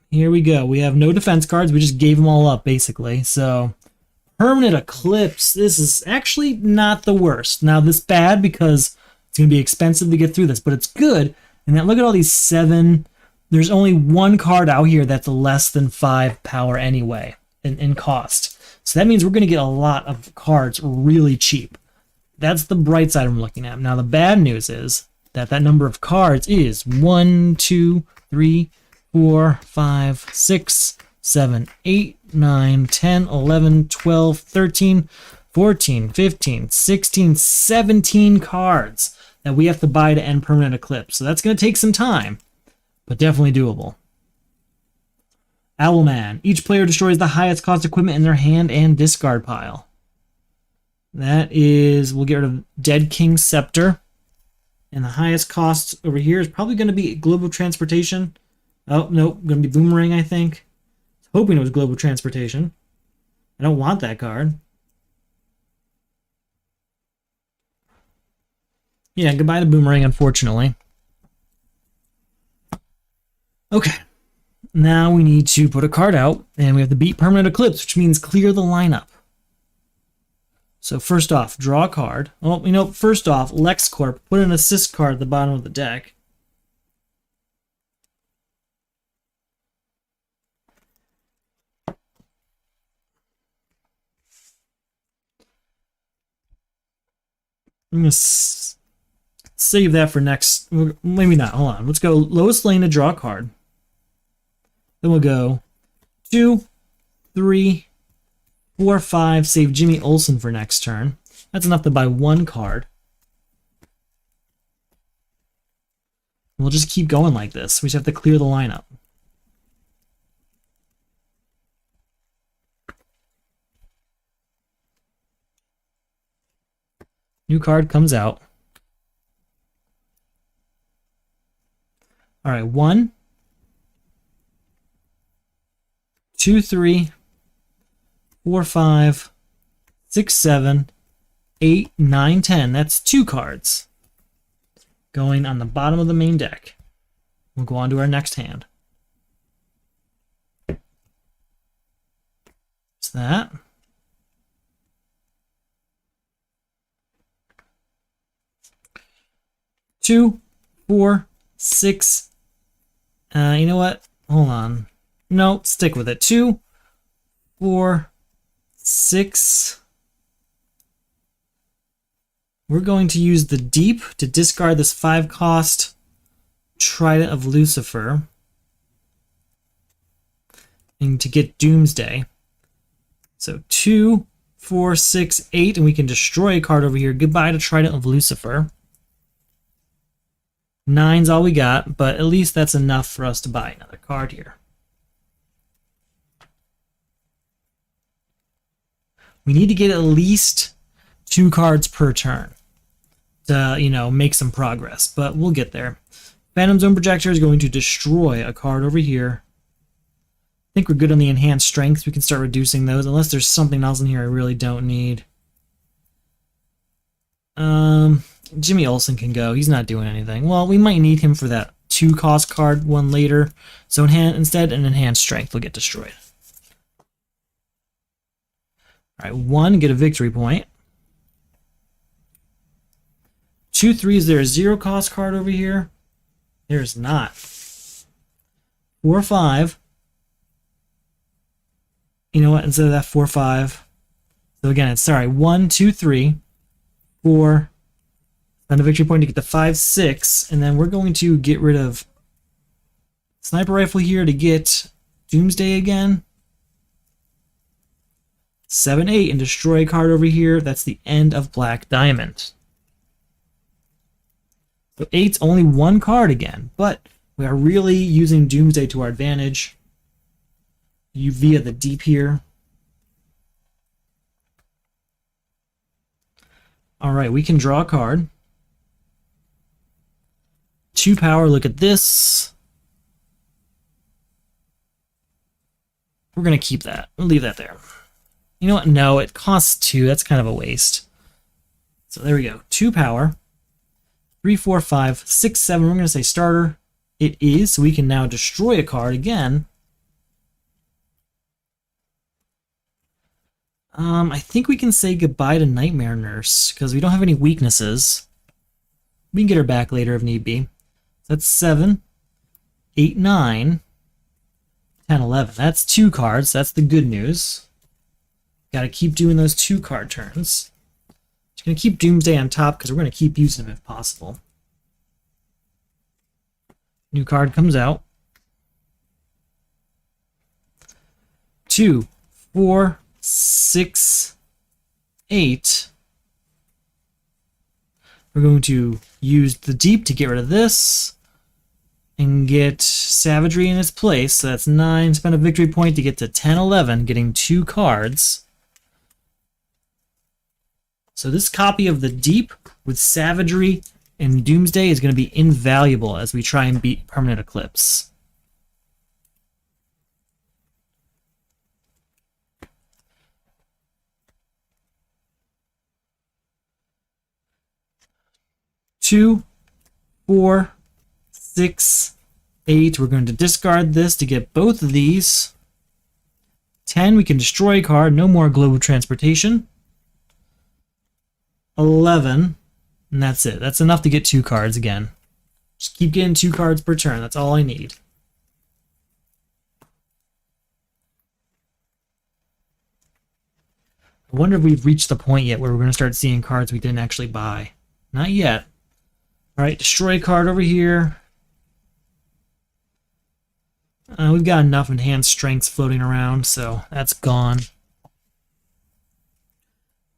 S1: Here we go. We have no defense cards. We just gave them all up, basically. So, Permanent Eclipse. This is actually not the worst. Now, this is bad because it's going to be expensive to get through this, but it's good. And then look at all these 7. There's only 1 card out here that's less than 5 power anyway in cost. So that means we're going to get a lot of cards really cheap. That's the bright side I'm looking at. Now, the bad news is that that number of cards is 1, 2, 3, 4, 5, 6, 7, 8, 9, 10, 11, 12, 13, 14, 15, 16, 17 cards that we have to buy to end Permanent Eclipse. So that's going to take some time, but definitely doable. Owlman. Each player destroys the highest cost equipment in their hand and discard pile. That is, we'll get rid of Dead King's Scepter. And the highest cost over here is probably going to be Global Transportation. Oh, nope, going to be Boomerang, I think. Hoping it was Global Transportation. I don't want that card. Yeah, goodbye to Boomerang, unfortunately. Okay. Now we need to put a card out, and we have to beat Permanent Eclipse, which means clear the lineup. So first off, draw a card. Oh, first off, LexCorp, put an assist card at the bottom of the deck. I'm going to save that for next. Maybe not. Hold on. Let's go Lois Lane to draw a card. Then we'll go 2, 3, 4, 5. Save Jimmy Olsen for next turn. That's enough to buy one card. We'll just keep going like this. We just have to clear the lineup. New card comes out. All right, 1, 2, 3, 4, 5, 6, 7, 8, 9, 10. That's 2 cards going on the bottom of the main deck. We'll go on to our next hand. It's that. Two, 4, 6. You know what? Hold on. No, stick with it. 2, 4, 6. We're going to use the Deep to discard this 5-cost Trident of Lucifer and to get Doomsday. So 2, 4, 6, 8, and we can destroy a card over here. Goodbye to Trident of Lucifer. 9's all we got, but at least that's enough for us to buy another card here. We need to get at least 2 cards per turn to, make some progress, but we'll get there. Phantom Zone Projector is going to destroy a card over here. I think we're good on the enhanced strength. We can start reducing those, unless there's something else in here I really don't need. Jimmy Olsen can go. He's not doing anything. Well, we might need him for that 2-cost card one later. So instead, an enhanced strength will get destroyed. All right, 1, get a victory point. 2, 3, is there a 0-cost card over here? There's not. 4, 5. You know what? Instead of that 4, 5. So again, it's 1, 2, 3, 4. Spend a victory point to get the 5, 6, and then we're going to get rid of Sniper Rifle here to get Doomsday again. 7, 8, and destroy a card over here. That's the end of Black Diamond. So 8's only 1 card again, but we are really using Doomsday to our advantage. Via the Deep here. Alright, we can draw a card. 2 power, look at this. We're going to keep that. We'll leave that there. You know what? No, it costs 2. That's kind of a waste. So there we go. 2 power. 3, 4, 5, 6, 7. We're going to say starter. It is, so we can now destroy a card again. I think we can say goodbye to Nightmare Nurse, because we don't have any weaknesses. We can get her back later if need be. So that's 7, 8, 9, 10, 11. That's 2 cards. That's the good news. Got to keep doing those 2-card turns. Just going to keep Doomsday on top because we're going to keep using him if possible. New card comes out. 2, 4, 6, 8. We're going to use the Deep to get rid of this. and get Savagery in its place. So that's 9. Spend a victory point to get to 10, 11, getting 2 cards. So this copy of the Deep with Savagery and Doomsday is going to be invaluable as we try and beat Permanent Eclipse. Two, 4, 6, 8. We're going to discard this to get both of these. 10, we can destroy a card. No more Global Transportation. 11, and that's it. That's enough to get 2 cards again. Just keep getting 2 cards per turn. That's all I need. I wonder if we've reached the point yet where we're going to start seeing cards we didn't actually buy. Not yet. Alright, destroy a card over here. We've got enough enhanced strengths floating around, so that's gone.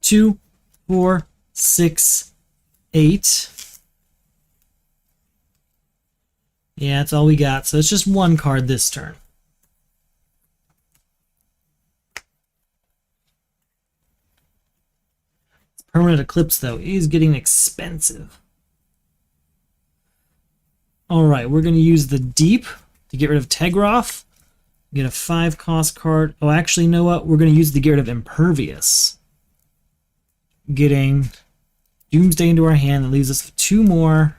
S1: 2, 4, 6, 8. Yeah, that's all we got. So it's just 1 card this turn. Permanent Eclipse, though, is getting expensive. Alright, we're going to use the Deep to get rid of Tegroff. Get a 5-cost card. Oh, actually, you know what? We're going to use it to get rid of Impervious. Getting Doomsday into our hand. That leaves us with 2 more.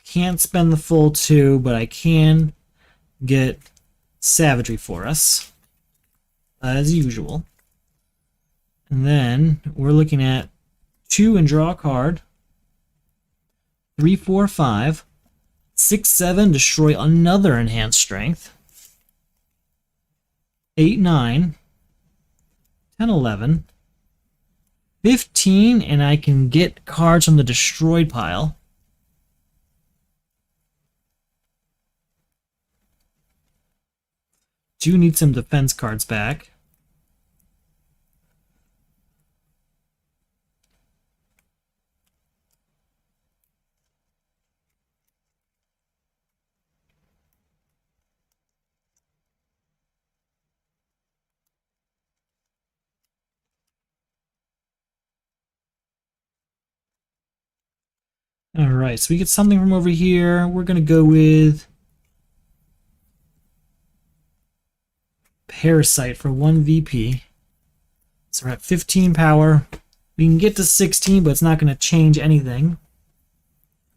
S1: Can't spend the full 2, but I can get Savagery for us, as usual. And then we're looking at 2 and draw a card. 3, 4, 5. 6, 7, destroy another enhanced strength. 8, 9. 10, 11. 15, and I can get cards from the destroyed pile. Do need some defense cards back. Alright, so we get something from over here. We're going to go with Parasite for 1 VP. So we're at 15 power. We can get to 16, but it's not going to change anything.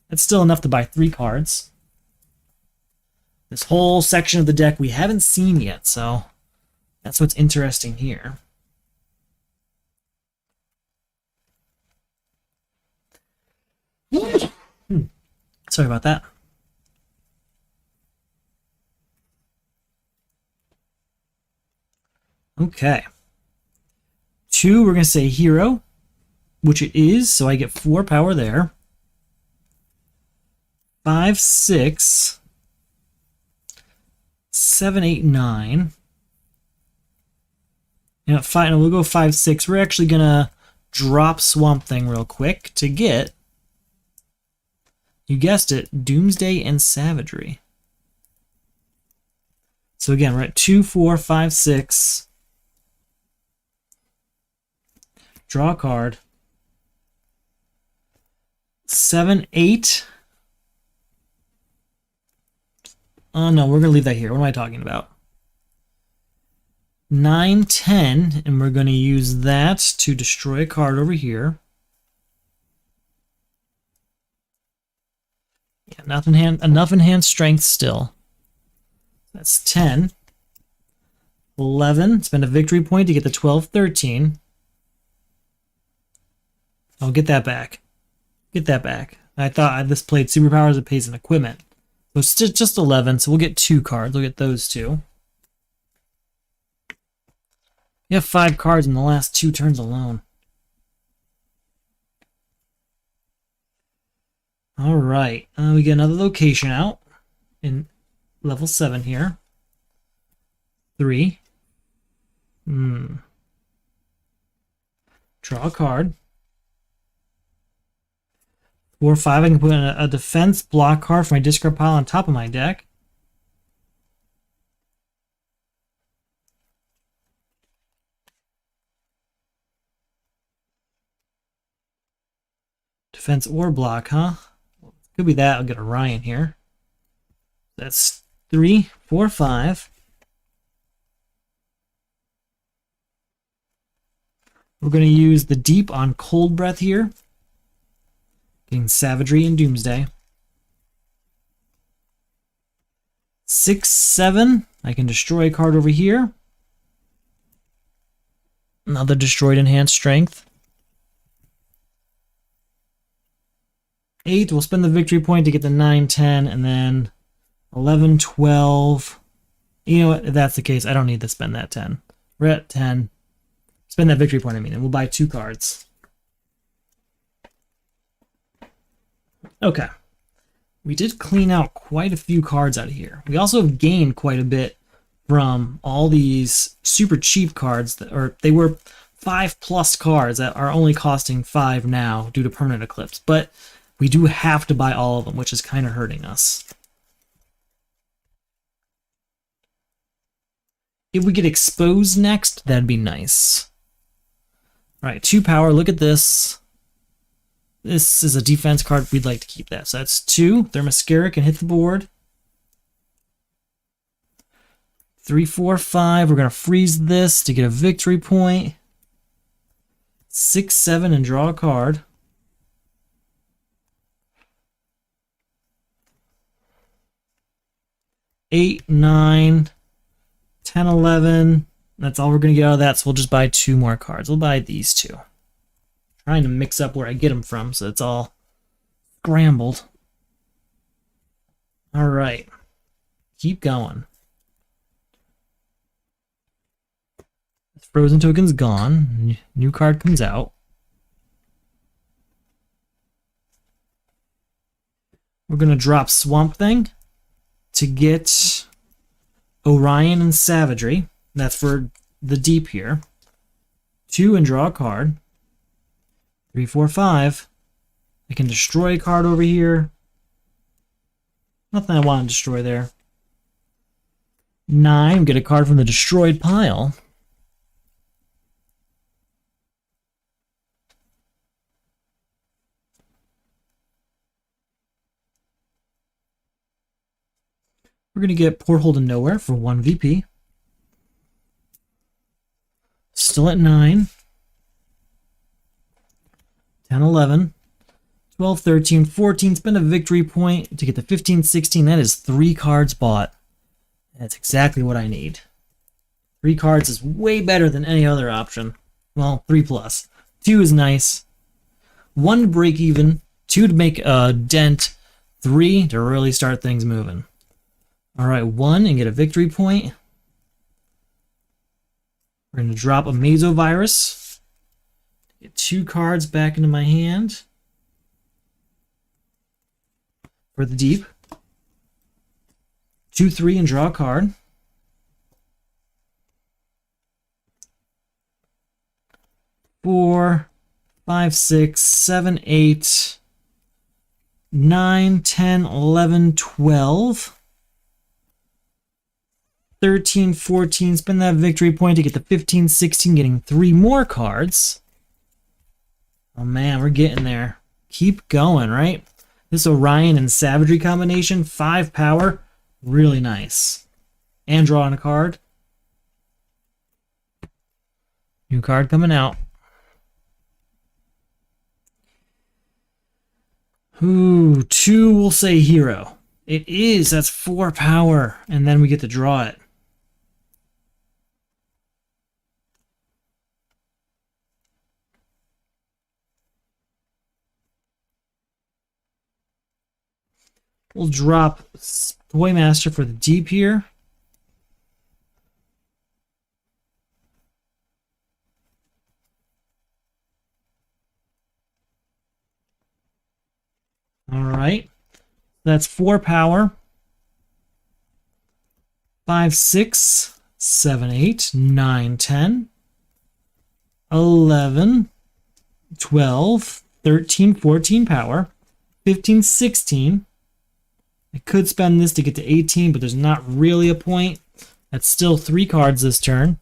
S1: That's still enough to buy 3 cards. This whole section of the deck we haven't seen yet, so that's what's interesting here. Sorry about that. Okay. 2, we're going to say Hero, which it is, so I get 4 power there. 5, 6, 7, 8, 9. You know, fine, we'll go 5, 6. We're actually going to drop Swamp Thing real quick to get, you guessed it, Doomsday and Savagery. So again, we're at 2, 4, 5, 6. Draw a card. 7, 8. Oh no, we're going to leave that here. What am I talking about? 9, 10, and we're going to use that to destroy a card over here. Yeah, enough enhanced strength still. That's 10. 11. Spend a victory point to get the 12, 13. I'll get that back. Get that back. I thought this played superpowers, it pays an equipment. So it's just 11, so we'll get 2 cards. We'll get those 2. You have 5 cards in the last 2 turns alone. Alright, we get another location out in level 7 here. 3. Draw a card. 4, 5. I can put a defense block card for my discard pile on top of my deck. Defense or block, huh? Could be that. I'll get Orion here. That's 3, 4, 5. We're going to use the Deep on Cold Breath here. Getting Savagery and Doomsday. 6, 7. I can destroy a card over here. Another destroyed Enhanced Strength. 8. We'll spend the victory point to get the 9, 10, and then 11, 12. You know what? If that's the case, I don't need to spend that 10. We're at 10. Spend that victory point, I mean, and we'll buy 2 cards. Okay. We did clean out quite a few cards out of here. We also have gained quite a bit from all these super cheap cards, they were 5+ cards that are only costing 5 now due to permanent eclipse. But we do have to buy all of them, which is kind of hurting us. If we get exposed next, that'd be nice. All right, 2 power. Look at this. This is a defense card. We'd like to keep that. So that's 2. Thermospheric can hit the board. 3, 4, 5. We're going to freeze this to get a victory point. 6, 7, and draw a card. 8, 9, 10, 11. That's all we're going to get out of that, so we'll just buy 2 more cards. We'll buy these 2. Trying to mix up where I get them from, so it's all scrambled. All right. Keep going. This frozen token's gone. New card comes out. We're going to drop Swamp Thing to get Orion and Savagery. That's for the Deep here. 2 and draw a card. 3, 4, 5. I can destroy a card over here. Nothing I want to destroy there. 9, get a card from the destroyed pile. We're going to get Porthole to Nowhere for 1 VP. Still at 9. 10, 11, 12, 13, 14. Spend a victory point to get the 15, 16. That is 3 cards bought. That's exactly what I need. 3 cards is way better than any other option. Well, 3+. 2 is nice. 1 to break even. 2 to make a dent. 3 to really start things moving. All right, 1 and get a victory point. We're going to drop a Mesovirus. Get 2 cards back into my hand for the Deep. 2, 3, and draw a card. 4, 5, 6, 7, 8, 9, 10, 11, 12. 13, 14. Spend that victory point to get the 15, 16, getting 3 more cards. Oh man, we're getting there. Keep going, right? This Orion and Savagery combination, 5 power, really nice. And drawing a card. New card coming out. Ooh, 2, we'll say Hero. It is, that's 4 power, and then we get to draw it. We'll drop Toymaster for the Deep here. All right. That's 4 power. 5, 6, 7, 8, 9, 10, 11, 12, 13, 14 power, 15, 16. I could spend this to get to 18, but there's not really a point. That's still 3 cards this turn.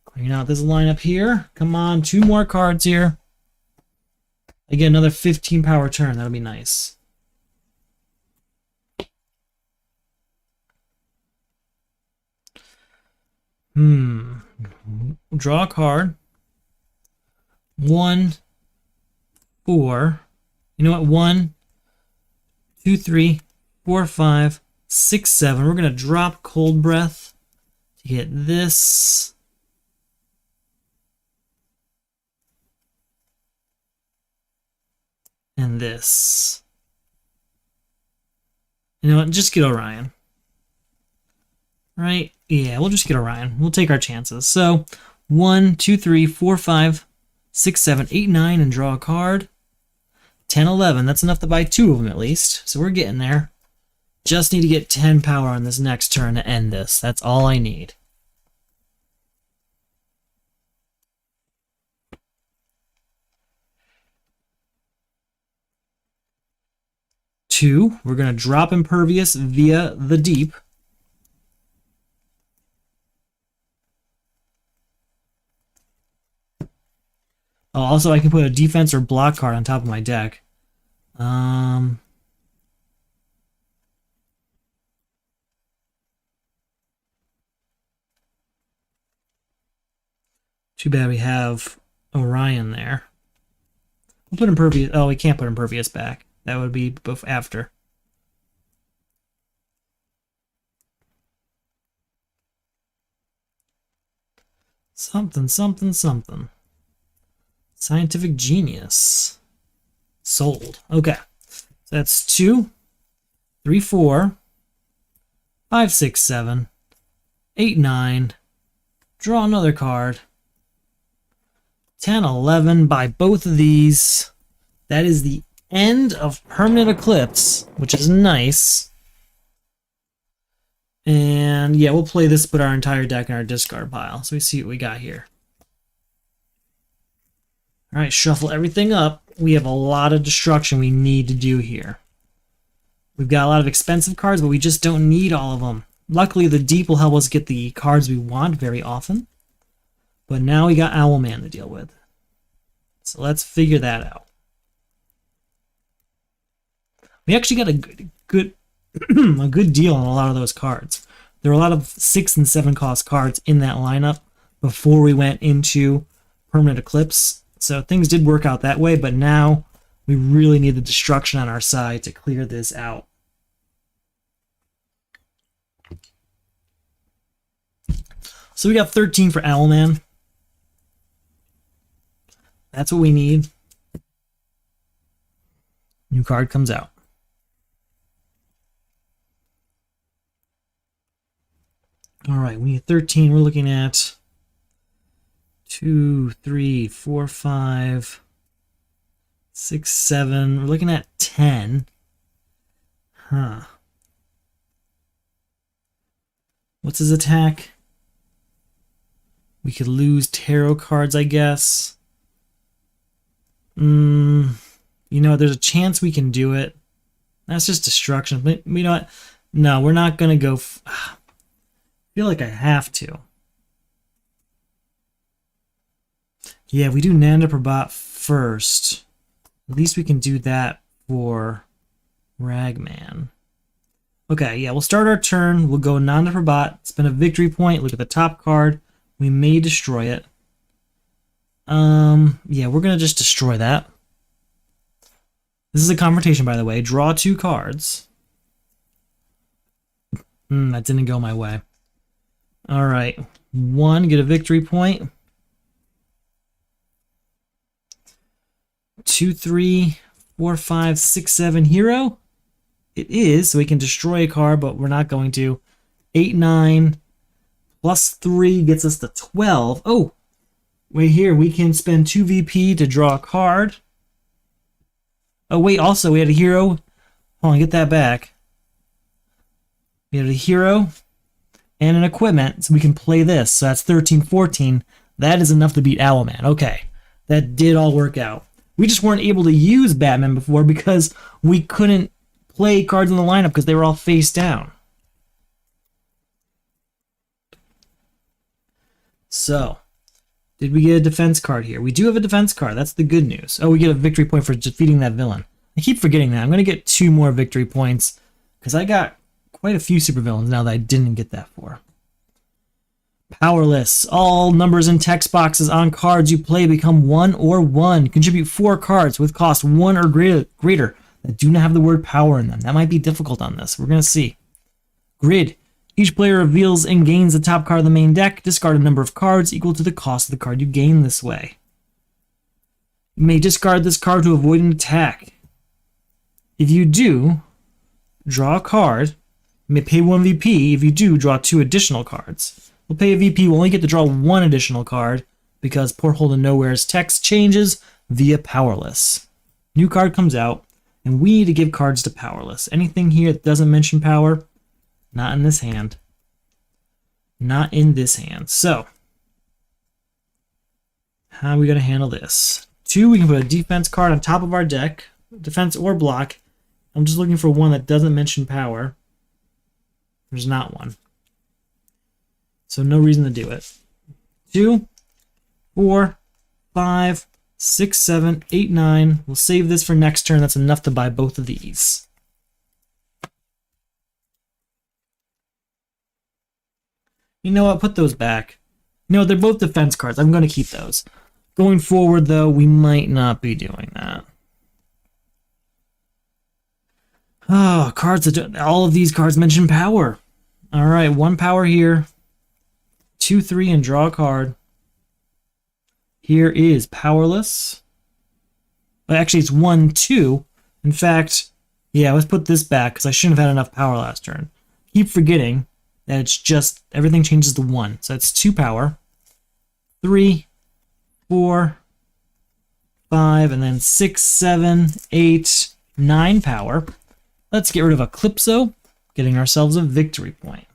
S1: Clearing out this lineup here. Come on, 2 more cards here. I get another 15 power turn. That'll be nice. Draw a card. 1, 4. You know what? 1, 2, 3, 4, 5, 6, 7. We're going to drop Cold Breath to get this. And this. You know what? Just get Orion. Right? Yeah, we'll just get Orion. We'll take our chances. So, 1, 2, 3, 4, 5, 6, 7, 8, 9, and draw a card. 10, 11. That's enough to buy 2 of them at least. So we're getting there. Just need to get 10 power on this next turn to end this. That's all I need. Two, we're going to drop Impervious via the Deep. Oh, also, I can put a defense or block card on top of my deck. Too bad we have Orion there. We'll put Impervious. Oh, we can't put Impervious back. That would be after. Something, something, something. Scientific Genius. Sold. Okay. So that's 2, 3, 4, 5, 6, 7, 8, 9. Draw another card. 10, 11. Buy both of these. That is the end of Permanent Eclipse, which is nice. And yeah, we'll play this, put our entire deck in our discard pile. So we see what we got here. All right, shuffle everything up. We have a lot of destruction we need to do here. We've got a lot of expensive cards, but we just don't need all of them. Luckily, the Deep will help us get the cards we want very often. But now we got Owlman to deal with. So let's figure that out. We actually got a good a good deal on a lot of those cards. There were a lot of 6 and 7 cost cards in that lineup before we went into Permanent Eclipse. So things did work out that way, but now we really need the destruction on our side to clear this out. So we got 13 for Owlman. That's what we need. New card comes out. All right, we need 13. We're looking at 2, 3, 4, 5, 6, 7. We're looking at 10. Huh. What's his attack? We could lose tarot cards, I guess. You know, there's a chance we can do it. That's just destruction. But you know what? No, we're not going to go... I feel like I have to. Yeah, we do Nanda Prabhat first. At least we can do that for Ragman. Okay, yeah, we'll start our turn. We'll go Nanda Prabhat, spend a victory point, look at the top card. We may destroy it. Yeah, we're going to just destroy that. This is a confrontation, by the way. Draw 2 cards. That didn't go my way. All right. 1, get a victory point. 2, 3, 4, 5, 6, 7, hero. It is, so we can destroy a card, but we're not going to. 8, 9, plus 3 gets us to 12. Oh, wait here. We can spend 2 VP to draw a card. Oh, wait, also, we had a hero. Hold on, get that back. We had a hero and an equipment, so we can play this. So that's 13, 14. That is enough to beat Owlman. Okay, that did all work out. We just weren't able to use Batman before because we couldn't play cards in the lineup because they were all face down. So, did we get a defense card here? We do have a defense card. That's the good news. Oh, we get a victory point for defeating that villain. I keep forgetting that. I'm going to get 2 more victory points because I got quite a few supervillains now that I didn't get that for. Powerless. All numbers and text boxes on cards you play become 1 or 1. Contribute 4 cards with cost 1 or greater that do not have the word power in them. That might be difficult on this. We're going to see. Grid. Each player reveals and gains the top card of the main deck. Discard a number of cards equal to the cost of the card you gain this way. You may discard this card to avoid an attack. If you do, draw a card. You may pay 1 VP. If you do, draw 2 additional cards. We'll pay a VP. We'll only get to draw 1 additional card because Porthole to Nowhere's text changes via Powerless. New card comes out, and we need to give cards to Powerless. Anything here that doesn't mention power, not in this hand. Not in this hand. So, how are we going to handle this? 2, we can put a defense card on top of our deck. Defense or block. I'm just looking for one that doesn't mention power. There's not one. So no reason to do it. 2, 4, 5, 6, 7, 8, 9. We'll save this for next turn. That's enough to buy both of these. You know what? Put those back. You know what? They're both defense cards. I'm going to keep those. Going forward, though, we might not be doing that. Oh, cards that all of these cards mention power. All right, 1 power here. 2, 3, and draw a card. Here is Powerless. Well, actually, it's 1, 2. In fact, yeah, let's put this back because I shouldn't have had enough power last turn. Keep forgetting that it's just everything changes to 1. So it's 2 power, 3, 4, 5, and then 6, 7, 8, 9 power. Let's get rid of Eclipso, getting ourselves a victory point.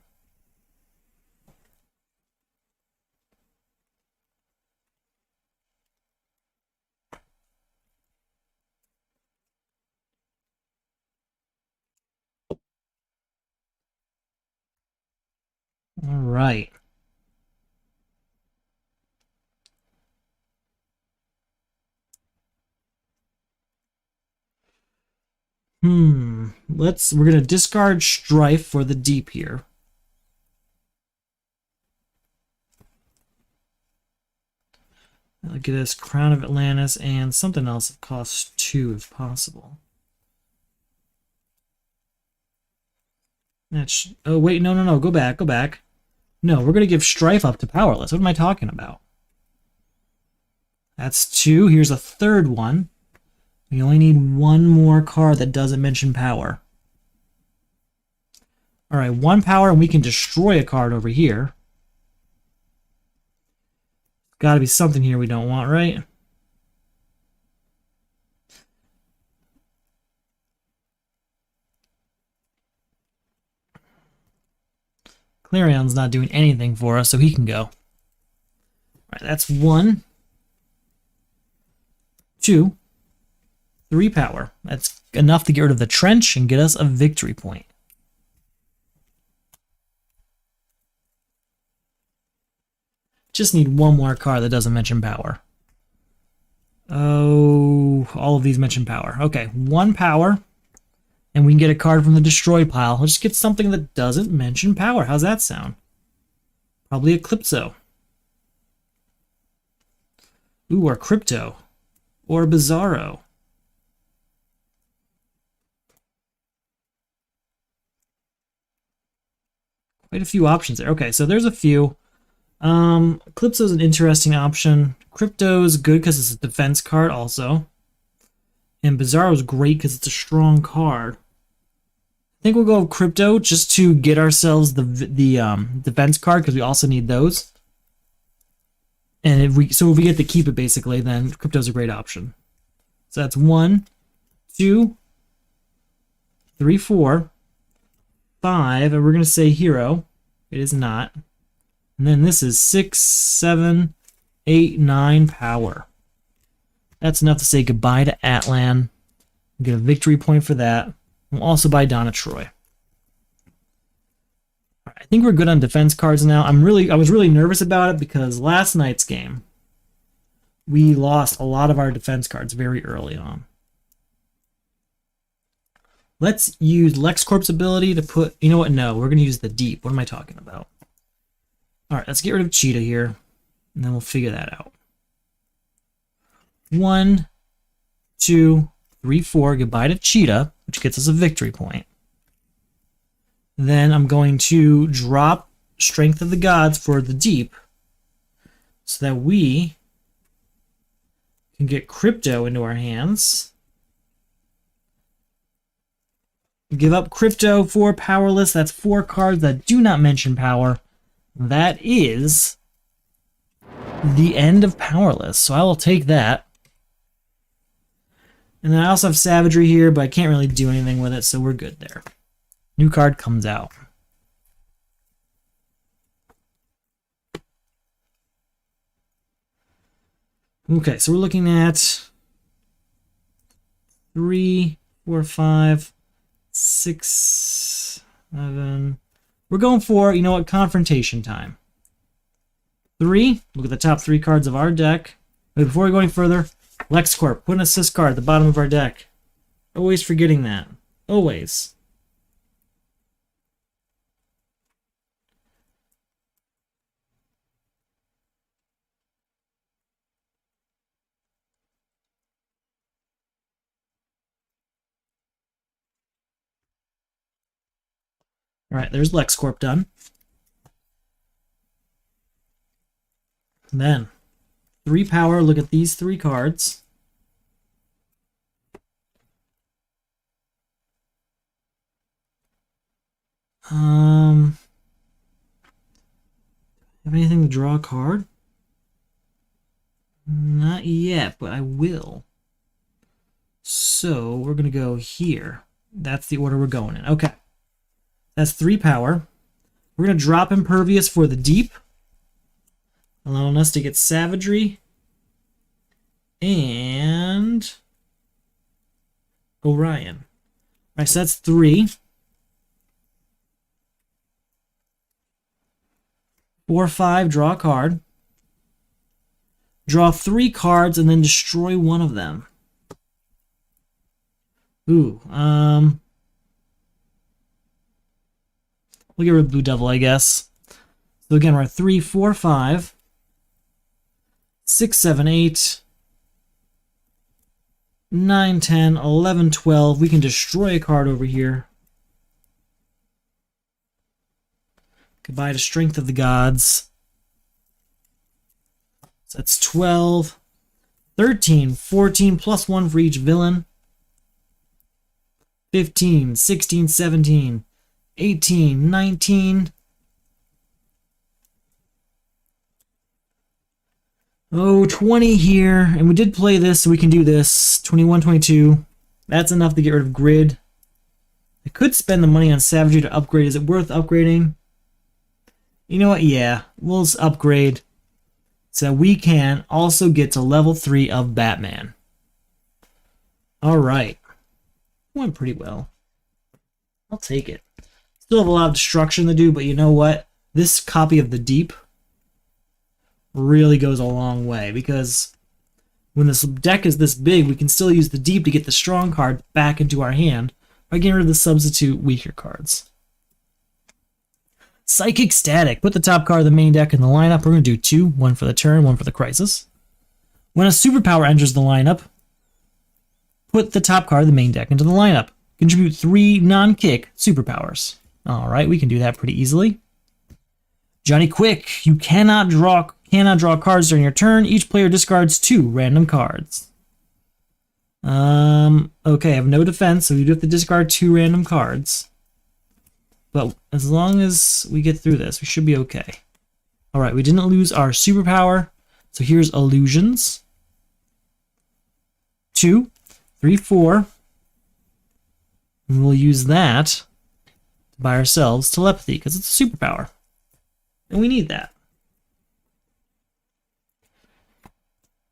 S1: All right. We're gonna discard Strife for the deep here. I'll get us Crown of Atlantis and something else that costs 2 if possible. Oh wait, no, go back. No, we're gonna give Strife up to Powerless. What am I talking about? That's 2. Here's a third one. We only need 1 more card that doesn't mention power. All right, 1 power, and we can destroy a card over here. Got to be something here we don't want, right? Clarion's not doing anything for us, so he can go. All right, that's 1, 2, 3 power. That's enough to get rid of the trench and get us a victory point. Just need 1 more card that doesn't mention power. Oh, all of these mention power. Okay, 1 power, and we can get a card from the destroy pile. We'll just get something that doesn't mention power. How's that sound? Probably Eclipso. Ooh, or Crypto. Or Bizarro. Quite a few options there. Okay, so there's a few. Eclipso is an interesting option. Crypto is good because it's a defense card also. And Bizarro is great because it's a strong card. I think we'll go with Crypto just to get ourselves the defense card because we also need those. And if we get to keep it basically, then Crypto's a great option. So that's 1, 2, 3, 4, 5, and we're gonna say hero. It is not. And then this is 6, 7, 8, 9 power. That's enough to say goodbye to Atlan. We'll get a victory point for that. We'll also buy Donna Troy. I think we're good on defense cards now. I was really nervous about it because last night's game, we lost a lot of our defense cards very early on. Let's use LexCorp's ability to put... You know what? No, we're going to use the Deep. What am I talking about? All right, let's get rid of Cheetah here, and then we'll figure that out. 1, 2, 3, 4. Goodbye to Cheetah, which gets us a victory point. Then I'm going to drop Strength of the Gods for the Deep so that we can get Crypto into our hands. Give up Crypto for Powerless. That's 4 cards that do not mention power. That is the end of Powerless, so I will take that. And then I also have Savagery here, but I can't really do anything with it, so we're good there. New card comes out. Okay, so we're looking at 3, 4, 5, 6, 7. We're going for, you know what, confrontation time. 3, look at the top 3 cards of our deck. Wait, before we go any further, LexCorp, put an assist card at the bottom of our deck. Always forgetting that. Always. All right, there's LexCorp done. And then 3 power, look at these 3 cards. Have anything to draw a card? Not yet, but I will. So we're gonna go here. That's the order we're going in. Okay. That's 3 power. We're going to drop Impervious for the Deep, allowing us to get Savagery and Orion. All right, so that's 3. 4, 5, draw a card. Draw 3 cards and then destroy one of them. Ooh, we'll get rid of Blue Devil, I guess. So again, we're at 3, 4, 5, 6, 7, 8, 9, 10, 11, 12. We can destroy a card over here. Goodbye to Strength of the Gods. So that's 12, 13, 14, plus 1 for each villain. 15, 16, 17, 18, 19. Oh, 20 here. And we did play this, so we can do this. 21, 22. That's enough to get rid of Grid. I could spend the money on Savagery to upgrade. Is it worth upgrading? You know what? Yeah, we'll just upgrade so we can also get to level 3 of Batman. All right. Went pretty well. I'll take it. Still have a lot of destruction to do, but you know what? This copy of the Deep really goes a long way, because when this deck is this big, we can still use the Deep to get the strong card back into our hand by getting rid of the substitute weaker cards. Psychic Static. Put the top card of the main deck in the lineup. We're going to do 2, 1 for the turn, 1 for the crisis. When a superpower enters the lineup, put the top card of the main deck into the lineup. Contribute 3 non-kick superpowers. All right, we can do that pretty easily. Johnny Quick. You cannot draw cards during your turn. Each player discards 2 random cards. Okay, I have no defense, so we do have to discard 2 random cards. But as long as we get through this, we should be okay. All right, we didn't lose our superpower, so here's Illusions. 2, 3, 4. And we'll use that to buy ourselves Telepathy, because it's a superpower. And we need that.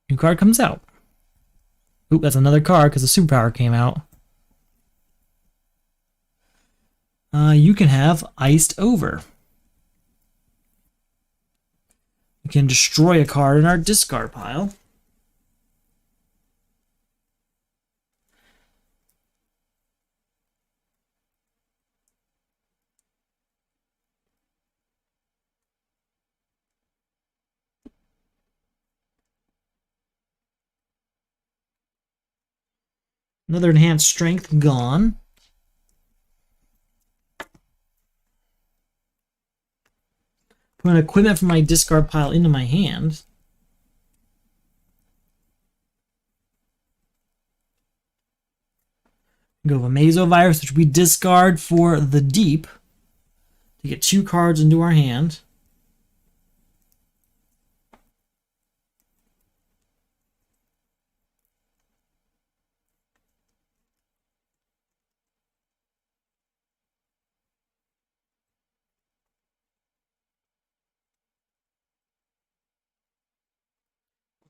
S1: New card comes out. Oop, that's another card because the superpower came out. You can have Iced Over. We can destroy a card in our discard pile. Another enhanced strength gone. Put an equipment from my discard pile into my hand. Go with Amazovirus, which we discard for the deep to get 2 cards into our hand.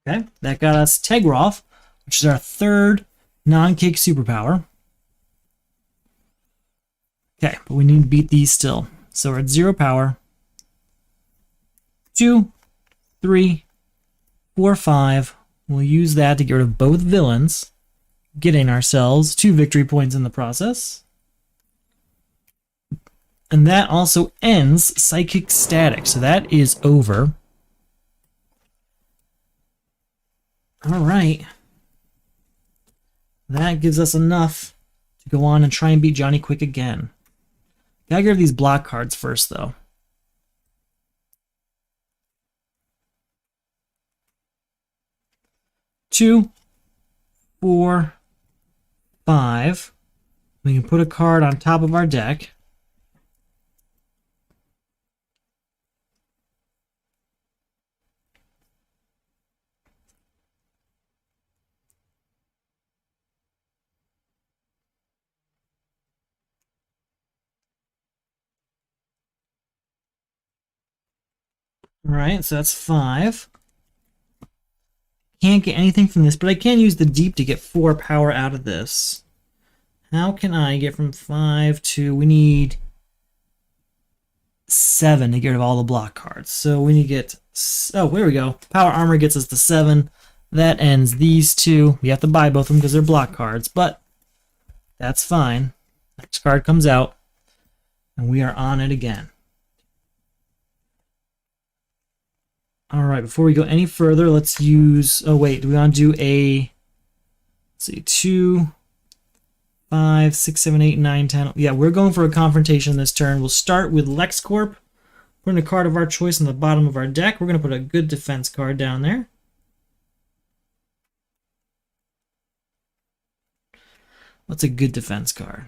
S1: Okay, that got us Tegroff, which is our 3rd non-kick superpower. Okay, but we need to beat these still. So we're at 0 power. 2, 3, 4, 5. We'll use that to get rid of both villains, getting ourselves 2 victory points in the process. And that also ends Psychic Static, so that is over. Alright. That gives us enough to go on and try and beat Johnny Quick again. Gotta get rid of these block cards first, though. Two, 4, 5. We can put a card on top of our deck. Alright, so that's 5. Can't get anything from this, but I can use the deep to get 4 power out of this. How can I get from 5 to... We need 7 to get rid of all the block cards. So we need to get... Oh, there we go. Power Armor gets us to 7. That ends these 2. We have to buy both of them because they're block cards, but that's fine. Next card comes out, and we are on it again. Alright, before we go any further, let's use... Oh, wait, do we want to do a... Let's see, 2, 5, 6, 7, 8, 9, 10... Yeah, we're going for a confrontation this turn. We'll start with LexCorp. Putting a card of our choice on the bottom of our deck. We're going to put a good defense card down there. What's a good defense card?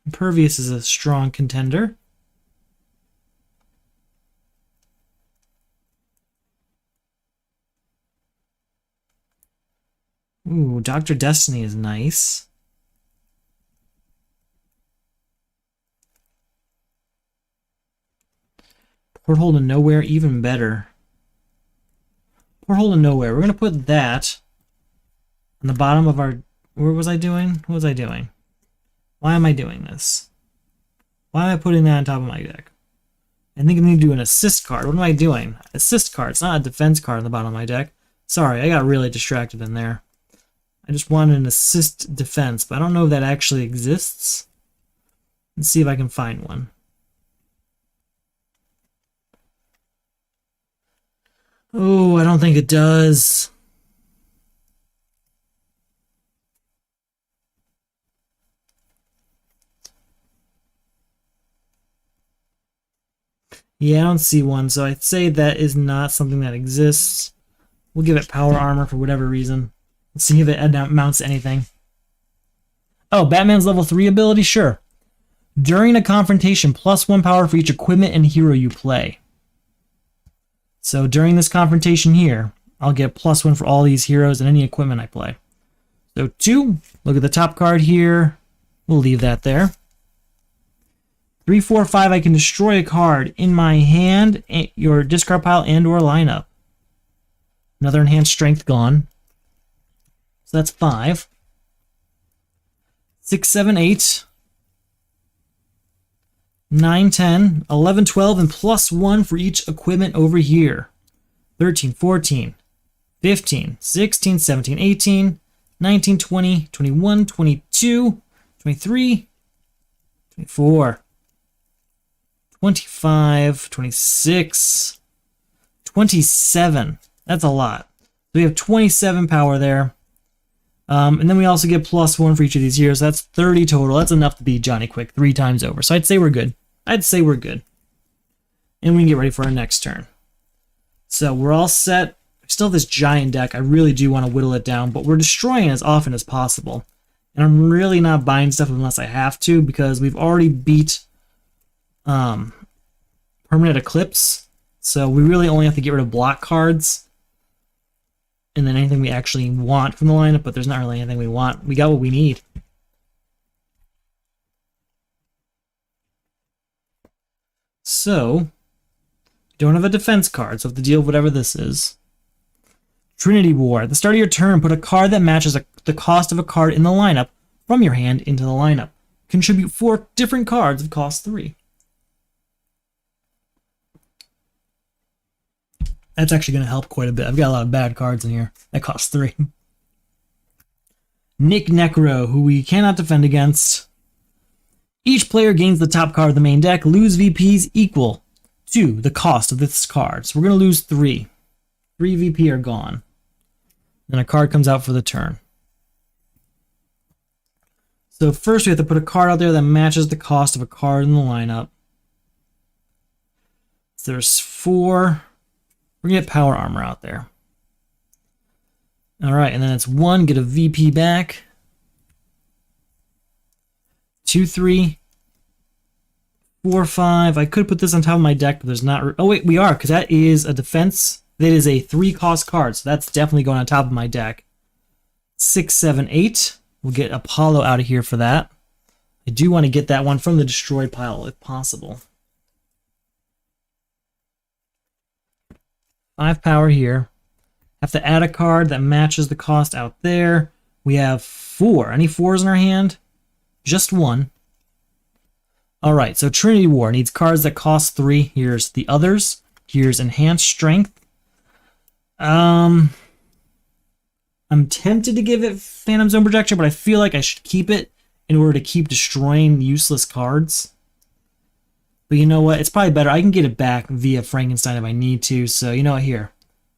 S1: Impervious is a strong contender. Ooh, Dr. Destiny is nice. Porthole to Nowhere, even better. Porthole to Nowhere. We're going to put that on the bottom of our... What was I doing? What was I doing? Why am I doing this? Why am I putting that on top of my deck? I think I need to do an assist card. What am I doing? Assist card. It's not a defense card on the bottom of my deck. Sorry, I got really distracted in there. I just wanted an assist defense, but I don't know if that actually exists. Let's see if I can find one. Oh, I don't think it does. Yeah, I don't see one, so I'd say that is not something that exists. We'll give it Power Armor for whatever reason. Let's see if it amounts to anything. Oh, Batman's level 3 ability? Sure. During a confrontation, +1 power for each equipment and hero you play. So during this confrontation here, I'll get +1 for all these heroes and any equipment I play. So 2, look at the top card here. We'll leave that there. 3, 4, 5, I can destroy a card in my hand, your discard pile, and or lineup. Another enhanced strength gone. So that's 5. 6, 7, 8. 9, 10, 11, 12, and plus 1 for each equipment over here. 13, 14, 15, 16, 17, 18, 19, 20, 21, 22, 23, 24, 25, 26, 27. That's a lot. So we have 27 power there. And then we also get plus 1 for each of these here. So that's 30 total. That's enough to beat Johnny Quick 3 times over. So I'd say we're good. And we can get ready for our next turn. So we're all set. Still have this giant deck. I really do want to whittle it down, but we're destroying it as often as possible. And I'm really not buying stuff unless I have to, because we've already beat Permanent Eclipse. So we really only have to get rid of block cards. And then anything we actually want from the lineup, but there's not really anything we want. We got what we need. So, don't have a defense card, so have to deal with whatever this is. Trinity War. At the start of your turn, put a card that matches the cost of a card in the lineup from your hand into the lineup. Contribute 4 different cards of cost 3. That's actually going to help quite a bit. I've got a lot of bad cards in here that cost 3. Nick Necro, who we cannot defend against. Each player gains the top card of the main deck. Lose VPs equal to the cost of this card. So we're going to lose 3. 3 VP are gone. Then a card comes out for the turn. So first we have to put a card out there that matches the cost of a card in the lineup. So there's 4. We're going to get Power Armor out there. Alright, and then it's 1, get a VP back. 2, 3, 4, 5. I could put this on top of my deck, but there's not... Oh, wait, we are, because that is a defense. That is a 3-cost card, so that's definitely going on top of my deck. 6, 7, 8. We'll get Apollo out of here for that. I do want to get that one from the destroyed pile, if possible. 5 power here. Have to add a card that matches the cost out there. We have 4. Any 4s in our hand? Just 1. Alright, so Trinity War needs cards that cost 3. Here's the others. Here's Enhanced Strength. I'm tempted to give it Phantom Zone Projector, but I feel like I should keep it in order to keep destroying useless cards. But you know what? It's probably better. I can get it back via Frankenstein if I need to. So you know what? Here.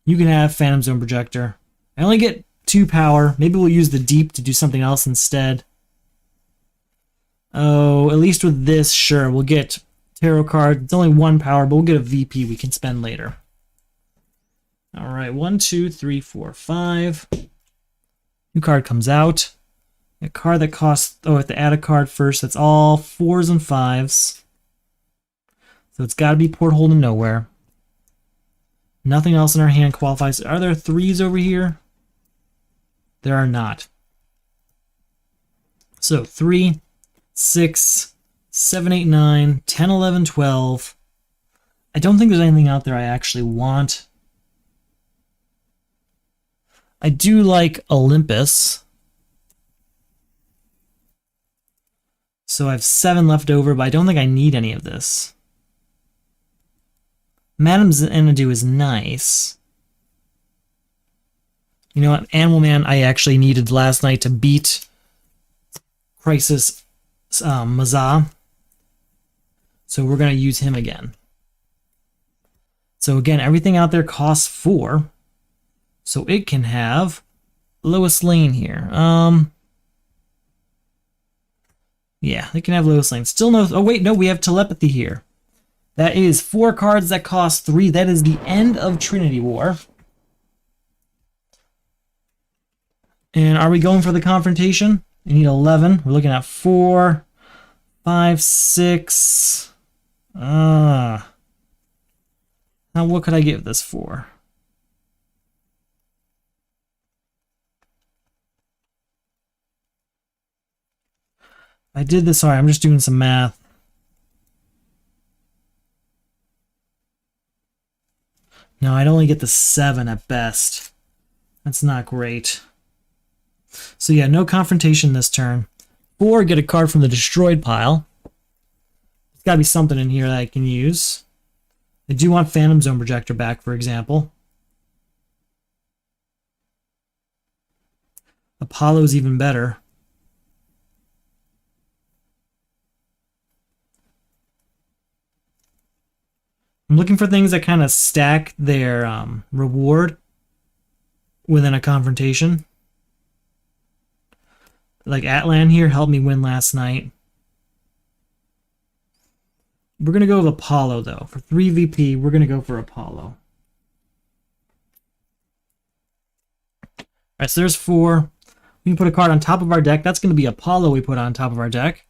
S1: You can have Phantom Zone Projector. I only get 2 power. Maybe we'll use the Deep to do something else instead. Oh, at least with this, sure. We'll get Tarot card. It's only 1 power, but we'll get a VP we can spend later. Alright, 1, 2, 3, 4, 5. New card comes out. A card that costs... Oh, I have to add a card first. That's all 4s and 5s. So it's got to be Porthole to Nowhere. Nothing else in our hand qualifies. Are there 3s over here? There are not. So 3, 6, 7, 8, 9, 10, 11, 12. I don't think there's anything out there I actually want. I do like Olympus. So I have 7 left over, but I don't think I need any of this. Madame Xanadu is nice. You know what? Animal Man I actually needed last night to beat Crisis Mazah. So we're going to use him again. So again, everything out there costs 4. So it can have Lois Lane here. Yeah, it can have Lois Lane. Still no... Oh, wait, no, we have Telepathy here. That is 4 cards that cost 3. That is the end of Trinity War. And are we going for the Confrontation? We need 11. We're looking at 4, 5, 6. Now, what could I give this for? I did this. Sorry, I'm just doing some math. No, I'd only get the 7 at best. That's not great. So yeah, no confrontation this turn. 4, get a card from the destroyed pile. There's got to be something in here that I can use. I do want Phantom Zone Projector back, for example. Apollo's even better. I'm looking for things that kind of stack their reward within a confrontation. Like Atlan here helped me win last night. We're going to go with Apollo, though. For 3 VP, we're going to go for Apollo. Alright, so there's 4. We can put a card on top of our deck. That's going to be Apollo we put on top of our deck.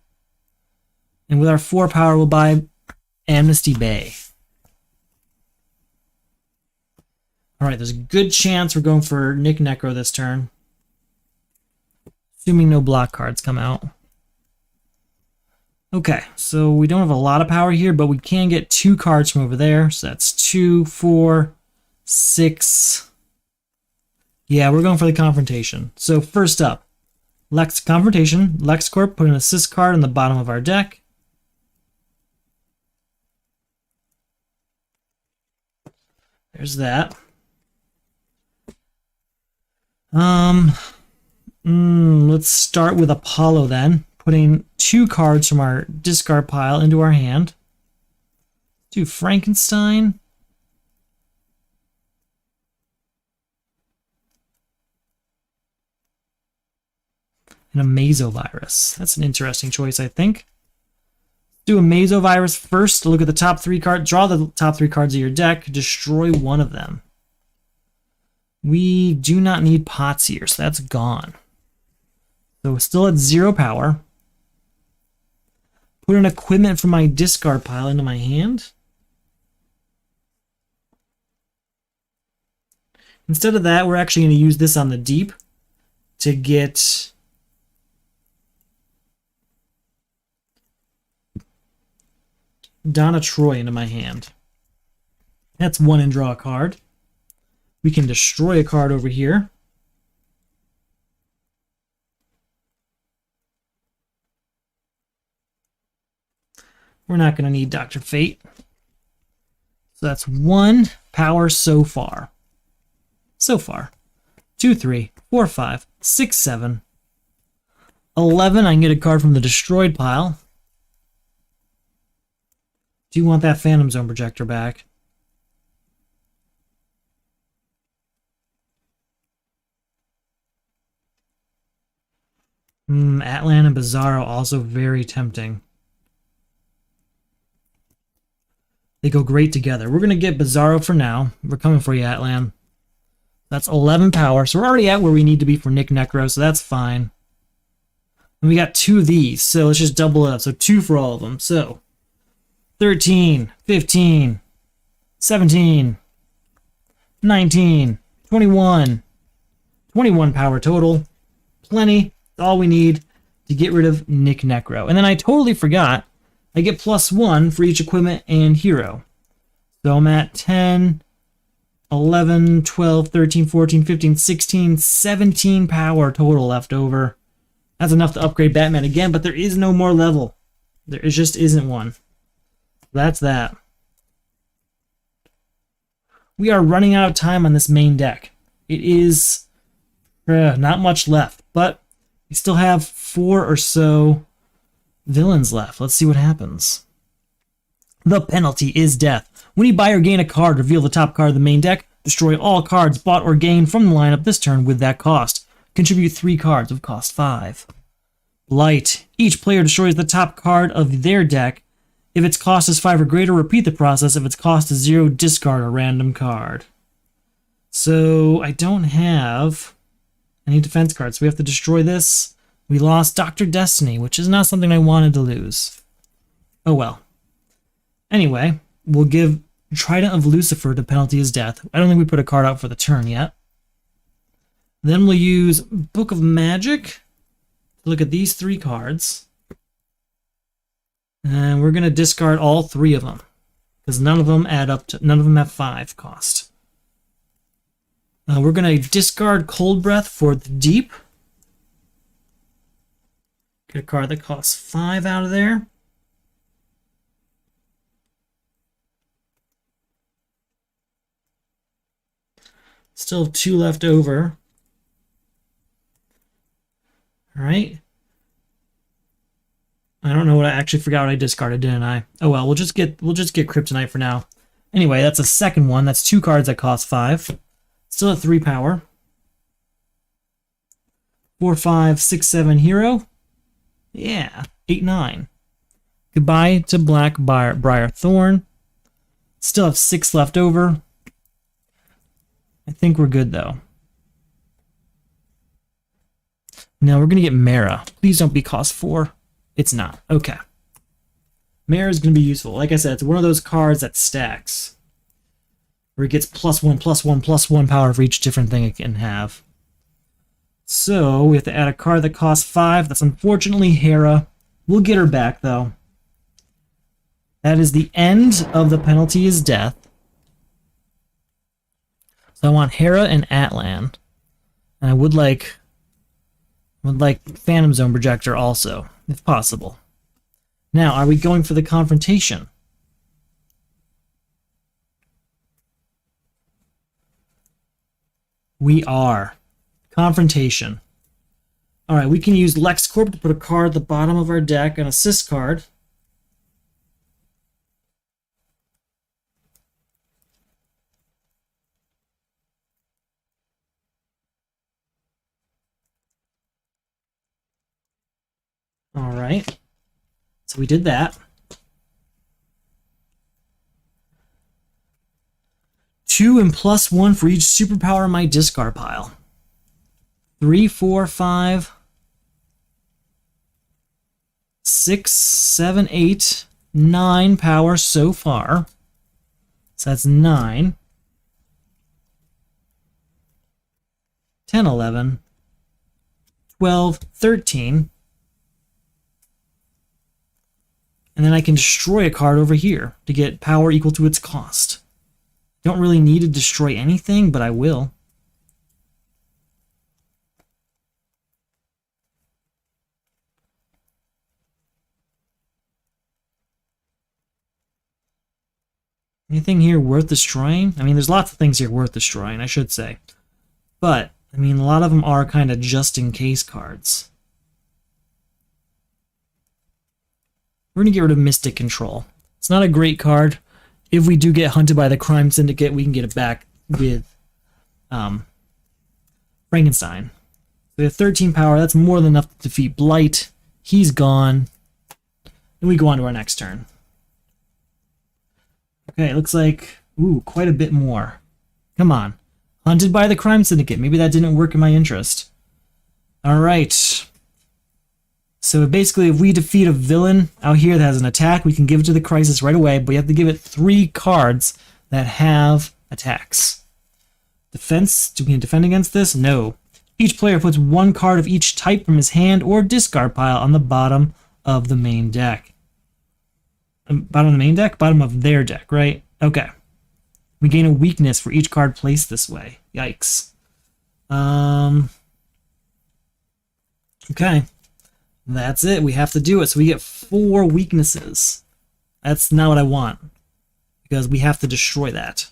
S1: And with our 4 power, we'll buy Amnesty Bay. Alright, there's a good chance we're going for Nick Necro this turn. Assuming no block cards come out. Okay, so we don't have a lot of power here, but we can get 2 cards from over there. So that's 2, 4, 6. Yeah, we're going for the Confrontation. So first up, Confrontation. LexCorp, put an assist card on the bottom of our deck. There's that. Let's start with Apollo then. Putting 2 cards from our discard pile into our hand. Do Frankenstein. And a Mesovirus. That's an interesting choice, I think. Do a Mesovirus first. Look at the top 3 cards. Draw the top 3 cards of your deck. Destroy one of them. We do not need pots here, so that's gone. So still at 0 power. Put an equipment from my discard pile into my hand. Instead of that, we're actually going to use this on the deep to get Donna Troy into my hand. That's 1 and draw a card. We can destroy a card over here. We're not going to need Dr. Fate. So that's 1 power so far. So far. 2, 3, 4, 5, 6, 7. 11, I can get a card from the destroyed pile. Do you want that Phantom Zone Projector back? Atlan and Bizarro also very tempting. They go great together. We're going to get Bizarro for now. We're coming for you, Atlan. That's 11 power. So we're already at where we need to be for Nick Necro, so that's fine. And we got 2 of these, so let's just double it up. So 2 for all of them. So 13, 15, 17, 19, 21. 21 power total. Plenty. All we need to get rid of Nick Necro. And then I totally forgot, I get +1 for each equipment and hero. So I'm at 10, 11, 12, 13, 14, 15, 16, 17 power total left over. That's enough to upgrade Batman again, but there is no more level. There just isn't one. That's that. We are running out of time on this main deck. It is not much left, but we still have 4 or so villains left. Let's see what happens. The penalty is death. When you buy or gain a card, reveal the top card of the main deck. Destroy all cards bought or gained from the lineup this turn with that cost. Contribute 3 cards of cost 5. Blight. Each player destroys the top card of their deck. If its cost is 5 or greater, repeat the process. If its cost is 0, discard a random card. So I don't have any defense cards. So we have to destroy this. We lost Dr. Destiny, which is not something I wanted to lose. Oh well. Anyway, we'll give Trident of Lucifer to penalty is death. I don't think we put a card out for the turn yet. Then we'll use Book of Magic to look at these 3 cards. And we're going to discard all 3 of them, because none of them add up to, none of them have 5 cost. We're going to discard Cold Breath for the Deep. Get a card that costs 5 out of there. Still have 2 left over. All right. I don't know what I actually forgot what I discarded, didn't I? Oh well, we'll just get Kryptonite for now. Anyway, that's a second one. That's 2 cards that cost 5. Still at 3 power. 4, 5, 6, 7 hero. Yeah, 8, 9. Goodbye to Black Briar Thorn. Still have 6 left over. I think we're good though. Now we're gonna get Mara. Please don't be cost 4. It's not. Okay. Mara is gonna be useful. Like I said, it's one of those cards that stacks, where it gets +1, +1, +1 power for each different thing it can have. So we have to add a card that costs 5. That's unfortunately Hera. We'll get her back though. That is the end of the penalty is death. So I want Hera and Atlan. And I would like Phantom Zone Projector also, if possible. Now, are we going for the Confrontation? We are. Confrontation. Alright, we can use LexCorp to put a card at the bottom of our deck, an assist card. Alright. So we did that. 2 and +1 for each superpower in my discard pile. 3, 4, 5, 6, 7, 8, 9 power so far. So that's 9. 10, 11, 12, 13. And then I can destroy a card over here to get power equal to its cost. Don't really need to destroy anything, but I will. Anything here worth destroying? I mean, there's lots of things here worth destroying, I should say. But, I mean, a lot of them are kind of just-in-case cards. We're going to get rid of Mystic Control. It's not a great card. If we do get hunted by the Crime Syndicate, we can get it back with Frankenstein. We have 13 power. That's more than enough to defeat Blight. He's gone. And we go on to our next turn. Okay, it looks like, ooh, quite a bit more. Come on. Hunted by the Crime Syndicate. Maybe that didn't work in my interest. Alright. So basically, if we defeat a villain out here that has an attack, we can give it to the Crisis right away, but we have to give it 3 cards that have attacks. Defense? Do we defend against this? No. Each player puts 1 card of each type from his hand or discard pile on the bottom of the main deck. Bottom of the main deck? Bottom of their deck, right? Okay. We gain a weakness for each card placed this way. Yikes. Okay. That's it. We have to do it. So we get 4 weaknesses. That's not what I want, because we have to destroy that.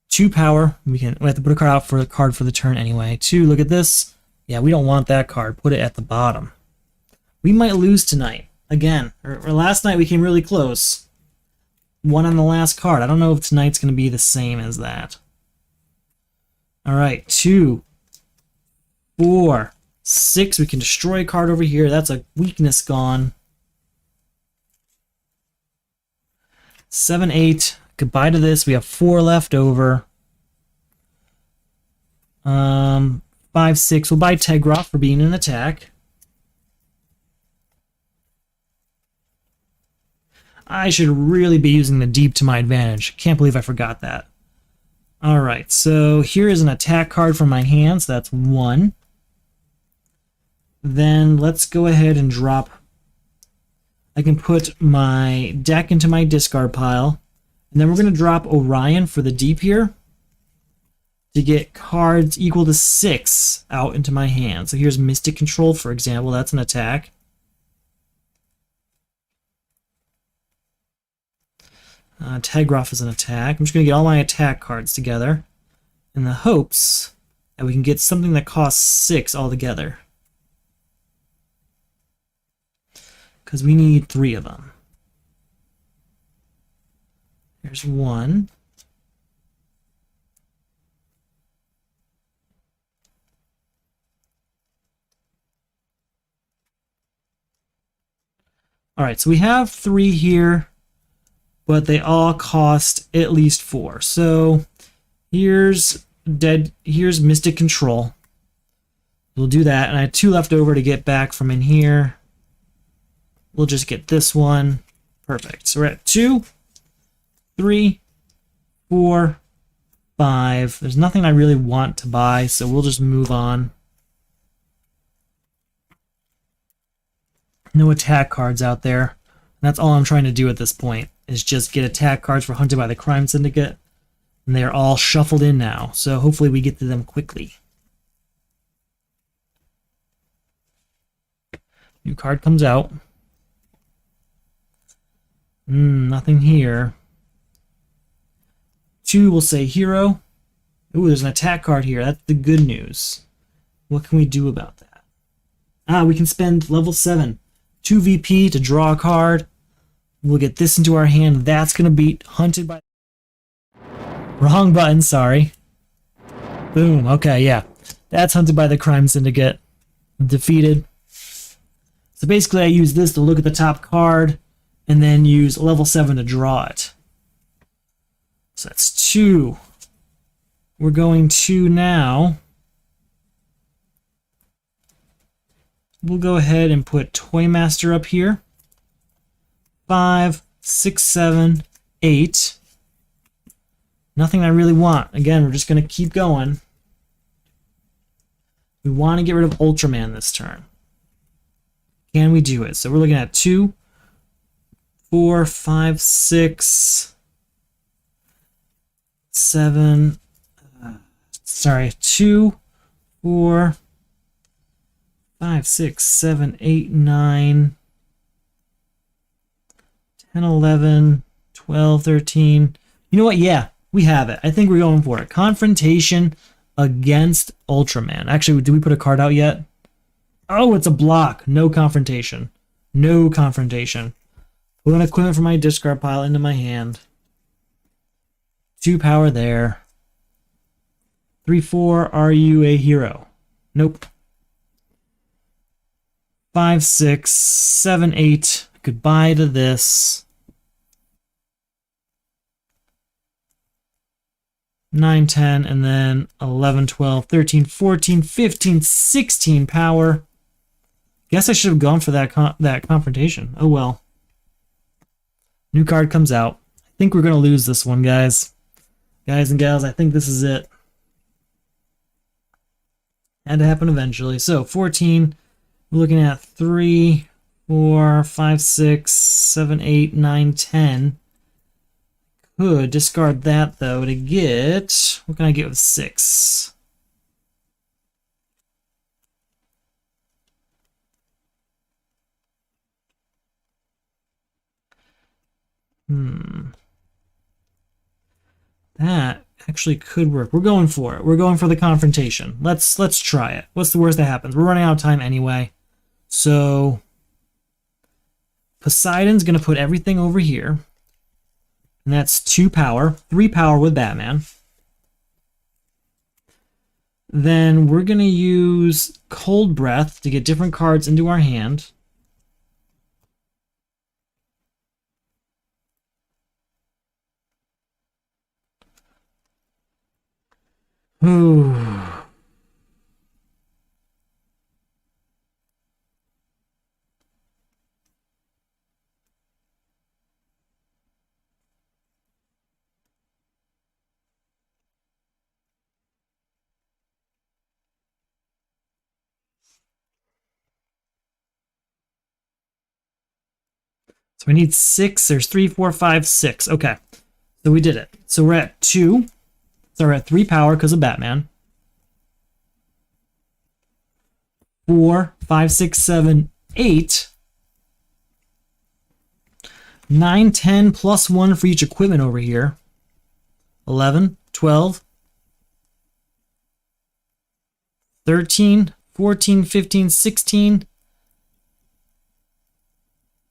S1: 2 power. We have to put a card out for a card for the turn anyway. 2. Look at this. Yeah, we don't want that card. Put it at the bottom. We might lose tonight again. Or last night we came really close. 1 on the last card. I don't know if tonight's going to be the same as that. All right. 2, 4. 6, we can destroy a card over here. That's a weakness gone. 7, 8. Goodbye to this. We have 4 left over. 5, 6. We'll buy Tegroth for being an attack. I should really be using the Deep to my advantage. Can't believe I forgot that. Alright, so here is an attack card from my hand. So that's 1. Then let's go ahead and drop. I can put my deck into my discard pile. And then we're going to drop Orion for the Deep here. to get cards equal to 6 out into my hand. So here's Mystic Control, for example. That's an attack. Tagroff is an attack. I'm just going to get all my attack cards together in the hopes that we can get something that costs 6 altogether. Because we need 3 of them. Here's 1. Alright, so we have 3 here, but they all cost at least 4. So here's Mystic Control. We'll do that, and I have 2 left over to get back from in here. We'll just get this one. Perfect. So we're at 2, 3, 4, 5. There's nothing I really want to buy, so we'll just move on. No attack cards out there. That's all I'm trying to do at this point, is just get attack cards for Hunted by the Crime Syndicate. And they're all shuffled in now, so hopefully we get to them quickly. New card comes out. Nothing here. 2 will say Hero. Ooh, there's an attack card here. That's the good news. What can we do about that? We can spend level 7. 2 VP to draw a card. We'll get this into our hand. That's going to beat Hunted by... Wrong button, sorry. Boom. Okay, yeah. That's Hunted by the Crime Syndicate. Defeated. So basically I use this to look at the top card and then use level 7 to draw it. So that's 2. We're going to now... We'll go ahead and put Toymaster up here. 5, 6, 7, 8. Nothing I really want. Again, we're just going to keep going. We want to get rid of Ultraman this turn. Can we do it? So we're looking at 2, 4, 5, 6, 7. Sorry, 2, 4, 5, 6, 7, 8, 9, 10, 11, 12, 13. You know what? Yeah, we have it. I think we're going for it. Confrontation against Ultraman. Actually, did we put a card out yet? Oh, it's a block. No confrontation. No confrontation. Put an equipment from my discard pile into my hand. 2 power there. 3, 4, are you a hero? Nope. 5, 6, 7, 8. Goodbye to this. 9, 10, and then 11, 12, 13, 14, 15, 16 power. Guess I should have gone for that confrontation. Oh well. New card comes out. I think we're going to lose this one, guys. Guys and gals, I think this is it. Had to happen eventually. So, 14. We're looking at 3, 4, 5, 6, 7, 8, 9, 10. Could discard that, though, to get... What can I get with 6? That actually could work. We're going for it. We're going for the confrontation. Let's try it. What's the worst that happens? We're running out of time anyway. So Poseidon's going to put everything over here. And that's 2 power. 3 power with Batman. Then we're going to use Cold Breath to get different cards into our hand. Ooh. So we need 6. There's 3, 4, 5, 6. Okay. So we did it. So we're at 2. So we're at 3 power because of Batman. 4, 5, 6, 7, 8. 9, 10, plus 1 for each equipment over here. 11, 12, 13, 14, 15, 16,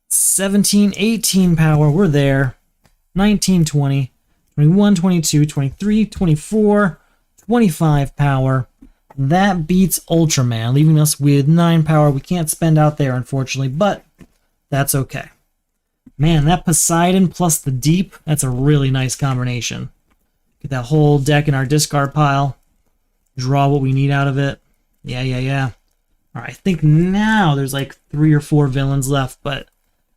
S1: 17, 18 power. We're there. 19, 20, 21, 22, 23, 24, 25 power. That beats Ultraman, leaving us with 9 power. We can't spend out there, unfortunately, but that's okay. Man, that Poseidon plus the Deep, that's a really nice combination. Get that whole deck in our discard pile. Draw what we need out of it. Yeah. Alright, I think now there's like 3 or 4 villains left, but I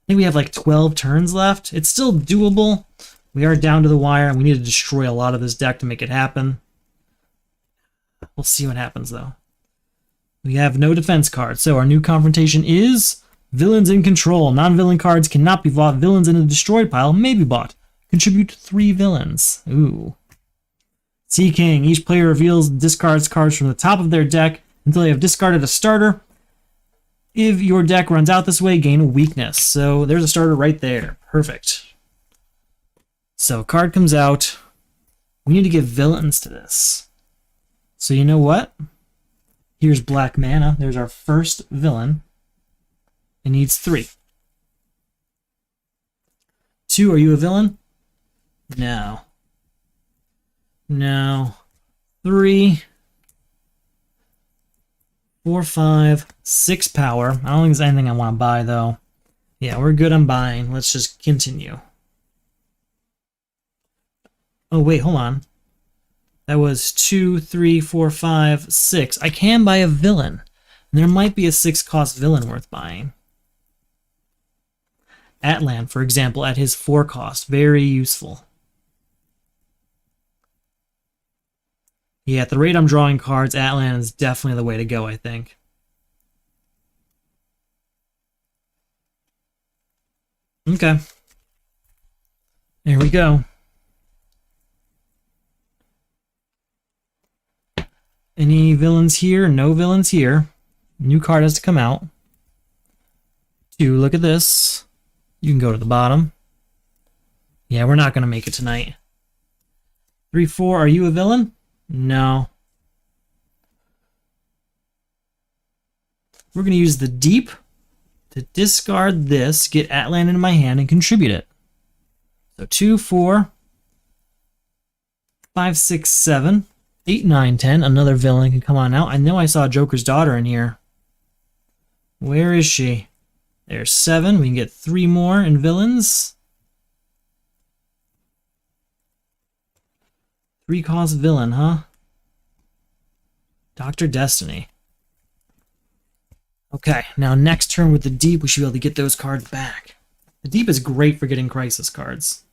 S1: think we have like 12 turns left. It's still doable. We are down to the wire, and we need to destroy a lot of this deck to make it happen. We'll see what happens, though. We have no defense cards, so our new confrontation is Villains in Control. Non-villain cards cannot be bought. Villains in a destroyed pile may be bought. Contribute 3 villains. Ooh. Sea King. Each player reveals discards cards from the top of their deck until they have discarded a starter. If your deck runs out this way, gain a weakness. So there's a starter right there. Perfect. So card comes out. We need to give villains to this. So you know what? Here's black mana. There's our first villain. It needs 3. 2, are you a villain? No. No. 3, 4, 5, 6 power. I don't think there's anything I want to buy, though. Yeah, we're good on buying. Let's just continue. Oh, wait, hold on. That was 2, 3, 4, 5, 6. I can buy a villain. There might be a 6-cost villain worth buying. Atlan, for example, at his 4-cost. Very useful. Yeah, at the rate I'm drawing cards, Atlan is definitely the way to go, I think. Okay. There we go. Any villains here? No villains here. New card has to come out. 2, look at this. You can go to the bottom. Yeah, we're not going to make it tonight. 3, 4, are you a villain? No. We're going to use the Deep to discard this, get Atlan into my hand, and contribute it. So 2, 4, 5, 6, 7, 8, 9, 10. Another villain can come on out. I know I saw Joker's daughter in here. Where is she? There's 7. We can get 3 more in villains. 3-cost villain, huh? Dr. Destiny. Okay, now next turn with the Deep, we should be able to get those cards back. The Deep is great for getting Crisis cards.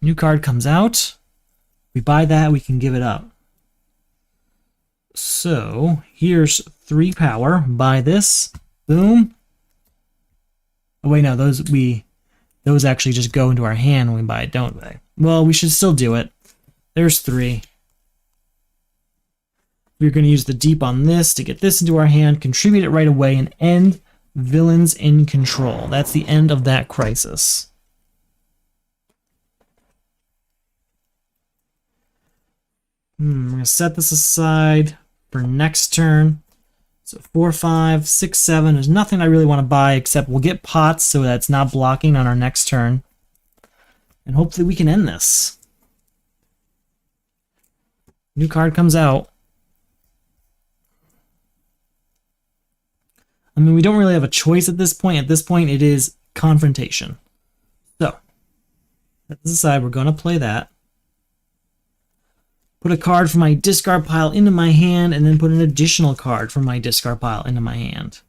S1: New card comes out. We buy that, we can give it up. So, here's 3 power. Buy this. Boom. Oh wait, no, those actually just go into our hand when we buy it, don't they? Well, we should still do it. There's 3. We're going to use the Deep on this to get this into our hand, contribute it right away, and end Villains in Control. That's the end of that crisis. We're going to set this aside for next turn. So 4, 5, 6, 7. There's nothing I really want to buy except we'll get pots so that's not blocking on our next turn. And hopefully we can end this. New card comes out. I mean, we don't really have a choice at this point. At this point, it is Confrontation. So, set this aside. We're going to play that. Put a card from my discard pile into my hand, and then put an additional card from my discard pile into my hand.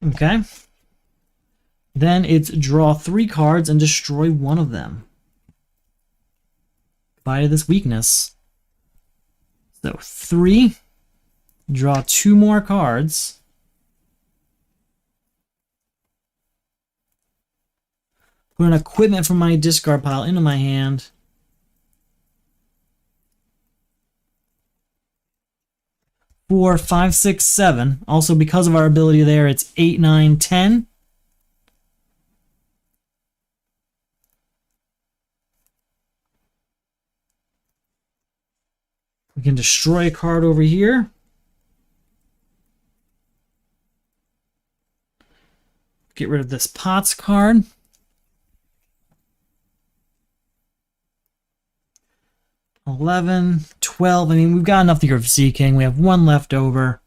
S1: Okay. Then it's draw 3 cards and destroy one of them. Goodbye to this weakness. So 3, Draw 2 more cards. Put an equipment from my discard pile into my hand. Four, 5, 6, 7. Also, because of our ability there, it's 8, 9, 10. We can destroy a card over here. Get rid of this Pots card. 11, 12. I mean, we've got enough to go for Sea King. We have 1 left over.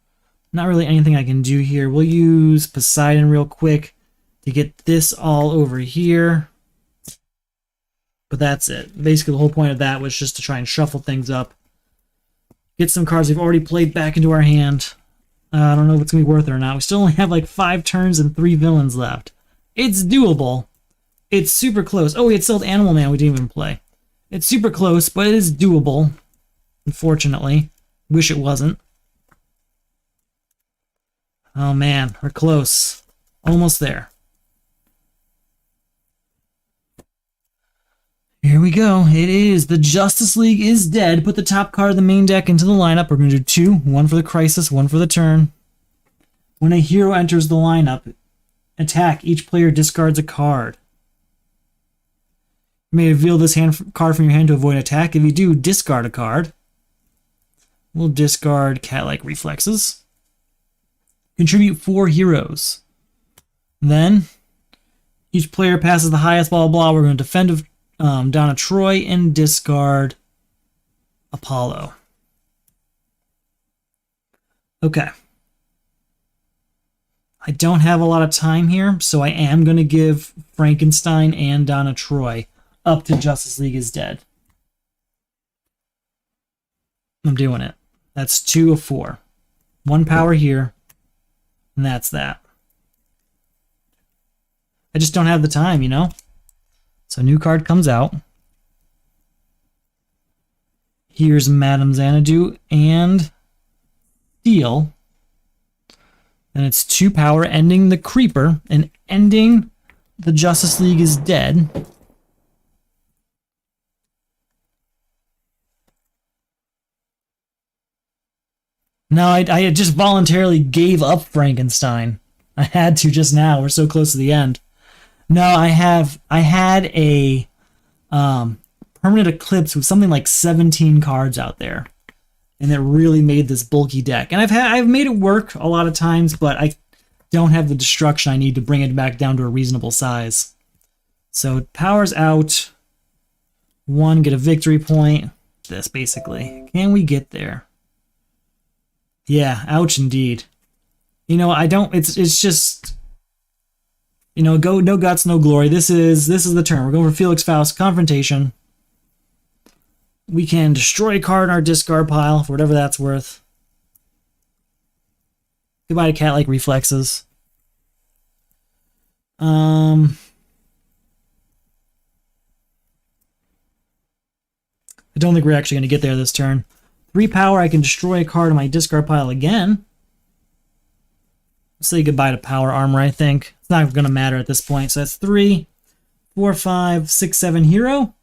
S1: Not really anything I can do here. We'll use Poseidon real quick to get this all over here. But that's it. Basically, the whole point of that was just to try and shuffle things up. Get some cards we've already played back into our hand. I don't know if it's going to be worth it or not. We still only have like 5 turns and 3 villains left. It's doable. It's super close. Oh, we had still Animal Man we didn't even play. It's super close, but it is doable. Unfortunately. Wish it wasn't. Oh man, we're close. Almost there. Here we go. It is. The Justice League is dead. Put the top card of the main deck into the lineup. We're going to do 2. 1 for the Crisis, 1 for the turn. When a hero enters the lineup, attack. Each player discards a card. You may reveal this card from your hand to avoid attack. If you do, discard a card. We'll discard Cat-like Reflexes. Contribute 4 heroes. Then, each player passes the highest blah, blah, blah. We're going to defend Donna Troy and discard Apollo. Okay. I don't have a lot of time here, so I am going to give Frankenstein and Donna Troy up to Justice League is Dead. I'm doing it. That's 2 of 4. 1 power here, and that's that. I just don't have the time, you know? So new card comes out. Here's Madame Xanadu and Steel. And it's 2 power, ending the Creeper and ending the Justice League is Dead. No, I just voluntarily gave up Frankenstein. I had to just now. We're so close to the end. No, I had a permanent eclipse with something like 17 cards out there, and it really made this bulky deck. And I've made it work a lot of times, but I don't have the destruction I need to bring it back down to a reasonable size. So power's out. 1, get a victory point. This basically. Can we get there? Yeah, ouch indeed. You know, I don't. It's just. You know, go no guts, no glory. This is the turn. We're going for Felix Faust Confrontation. We can destroy a card in our discard pile for whatever that's worth. Goodbye to Cat-like Reflexes. I don't think we're actually going to get there this turn. 3 power, I can destroy a card in my discard pile again. Say goodbye to Power Armor, I think. It's not going to matter at this point. So that's 3, 4, 5, 6, 7 hero.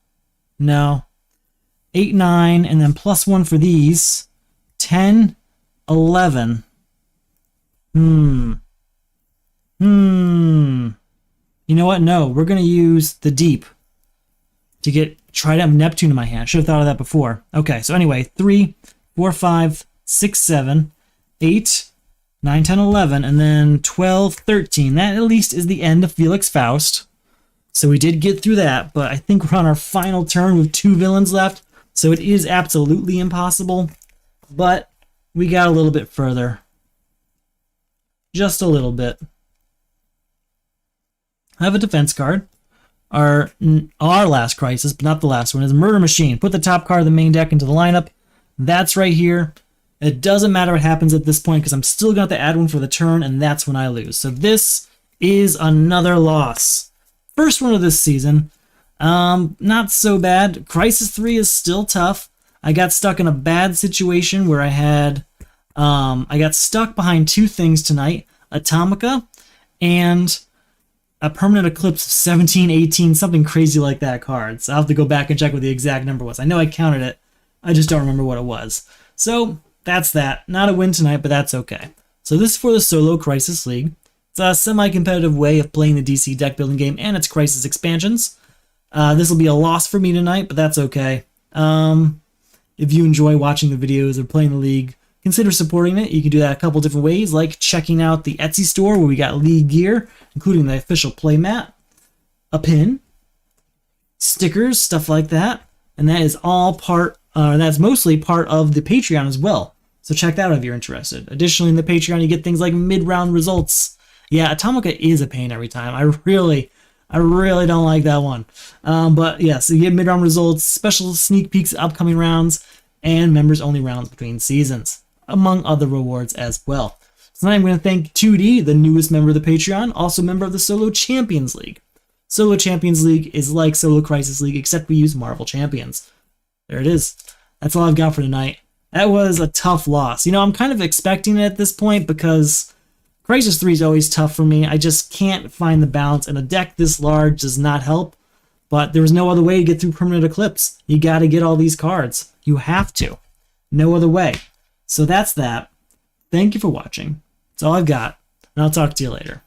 S1: No. 8, 9, and then +1 for these. 10, 11. You know what? No, we're going to use the Deep to get Trident of Neptune in my hand. Should have thought of that before. Okay, so anyway, 3, 4, 5, 6, 7, 8, 9, 10, 11, and then 12, 13. That at least is the end of Felix Faust. So we did get through that, but I think we're on our final turn with 2 villains left. So it is absolutely impossible, but we got a little bit further. Just a little bit. I have a defense card. Our last crisis, but not the last one, is Murder Machine. Put the top card of the main deck into the lineup. That's right here. It doesn't matter what happens at this point because I'm still going to have to add 1 for the turn, and that's when I lose. So this is another loss. First one of this season. Not so bad. Crisis 3 is still tough. I got stuck in a bad situation where I had I got stuck behind two things tonight, Atomica and a permanent eclipse of 17, 18, something crazy like that cards. I'll have to go back and check what the exact number was. I know I counted it, I just don't remember what it was. So that's that. Not a win tonight, but that's okay. So this is for the Solo Crisis League. It's a semi-competitive way of playing the DC deck building game and its Crisis expansions. This will be a loss for me tonight, but that's okay. If you enjoy watching the videos or playing the league, consider supporting it. You can do that a couple different ways, like checking out the Etsy store where we got league gear, including the official playmat, a pin, stickers, stuff like that. And that is all that's mostly part of the Patreon as well. So check that out if you're interested. Additionally, in the Patreon, you get things like mid-round results. Yeah, Atomica is a pain every time. I really don't like that one. But yeah, so you get mid-round results, special sneak peeks of upcoming rounds, and members-only rounds between seasons, among other rewards as well. So now I'm going to thank 2D, the newest member of the Patreon, also member of the Solo Champions League. Solo Champions League is like Solo Crisis League, except we use Marvel Champions. There it is. That's all I've got for tonight. That was a tough loss. You know, I'm kind of expecting it at this point because Crisis 3 is always tough for me. I just can't find the balance, and a deck this large does not help. But there was no other way to get through Permanent Eclipse. You got to get all these cards. You have to. No other way. So that's that. Thank you for watching. That's all I've got, and I'll talk to you later.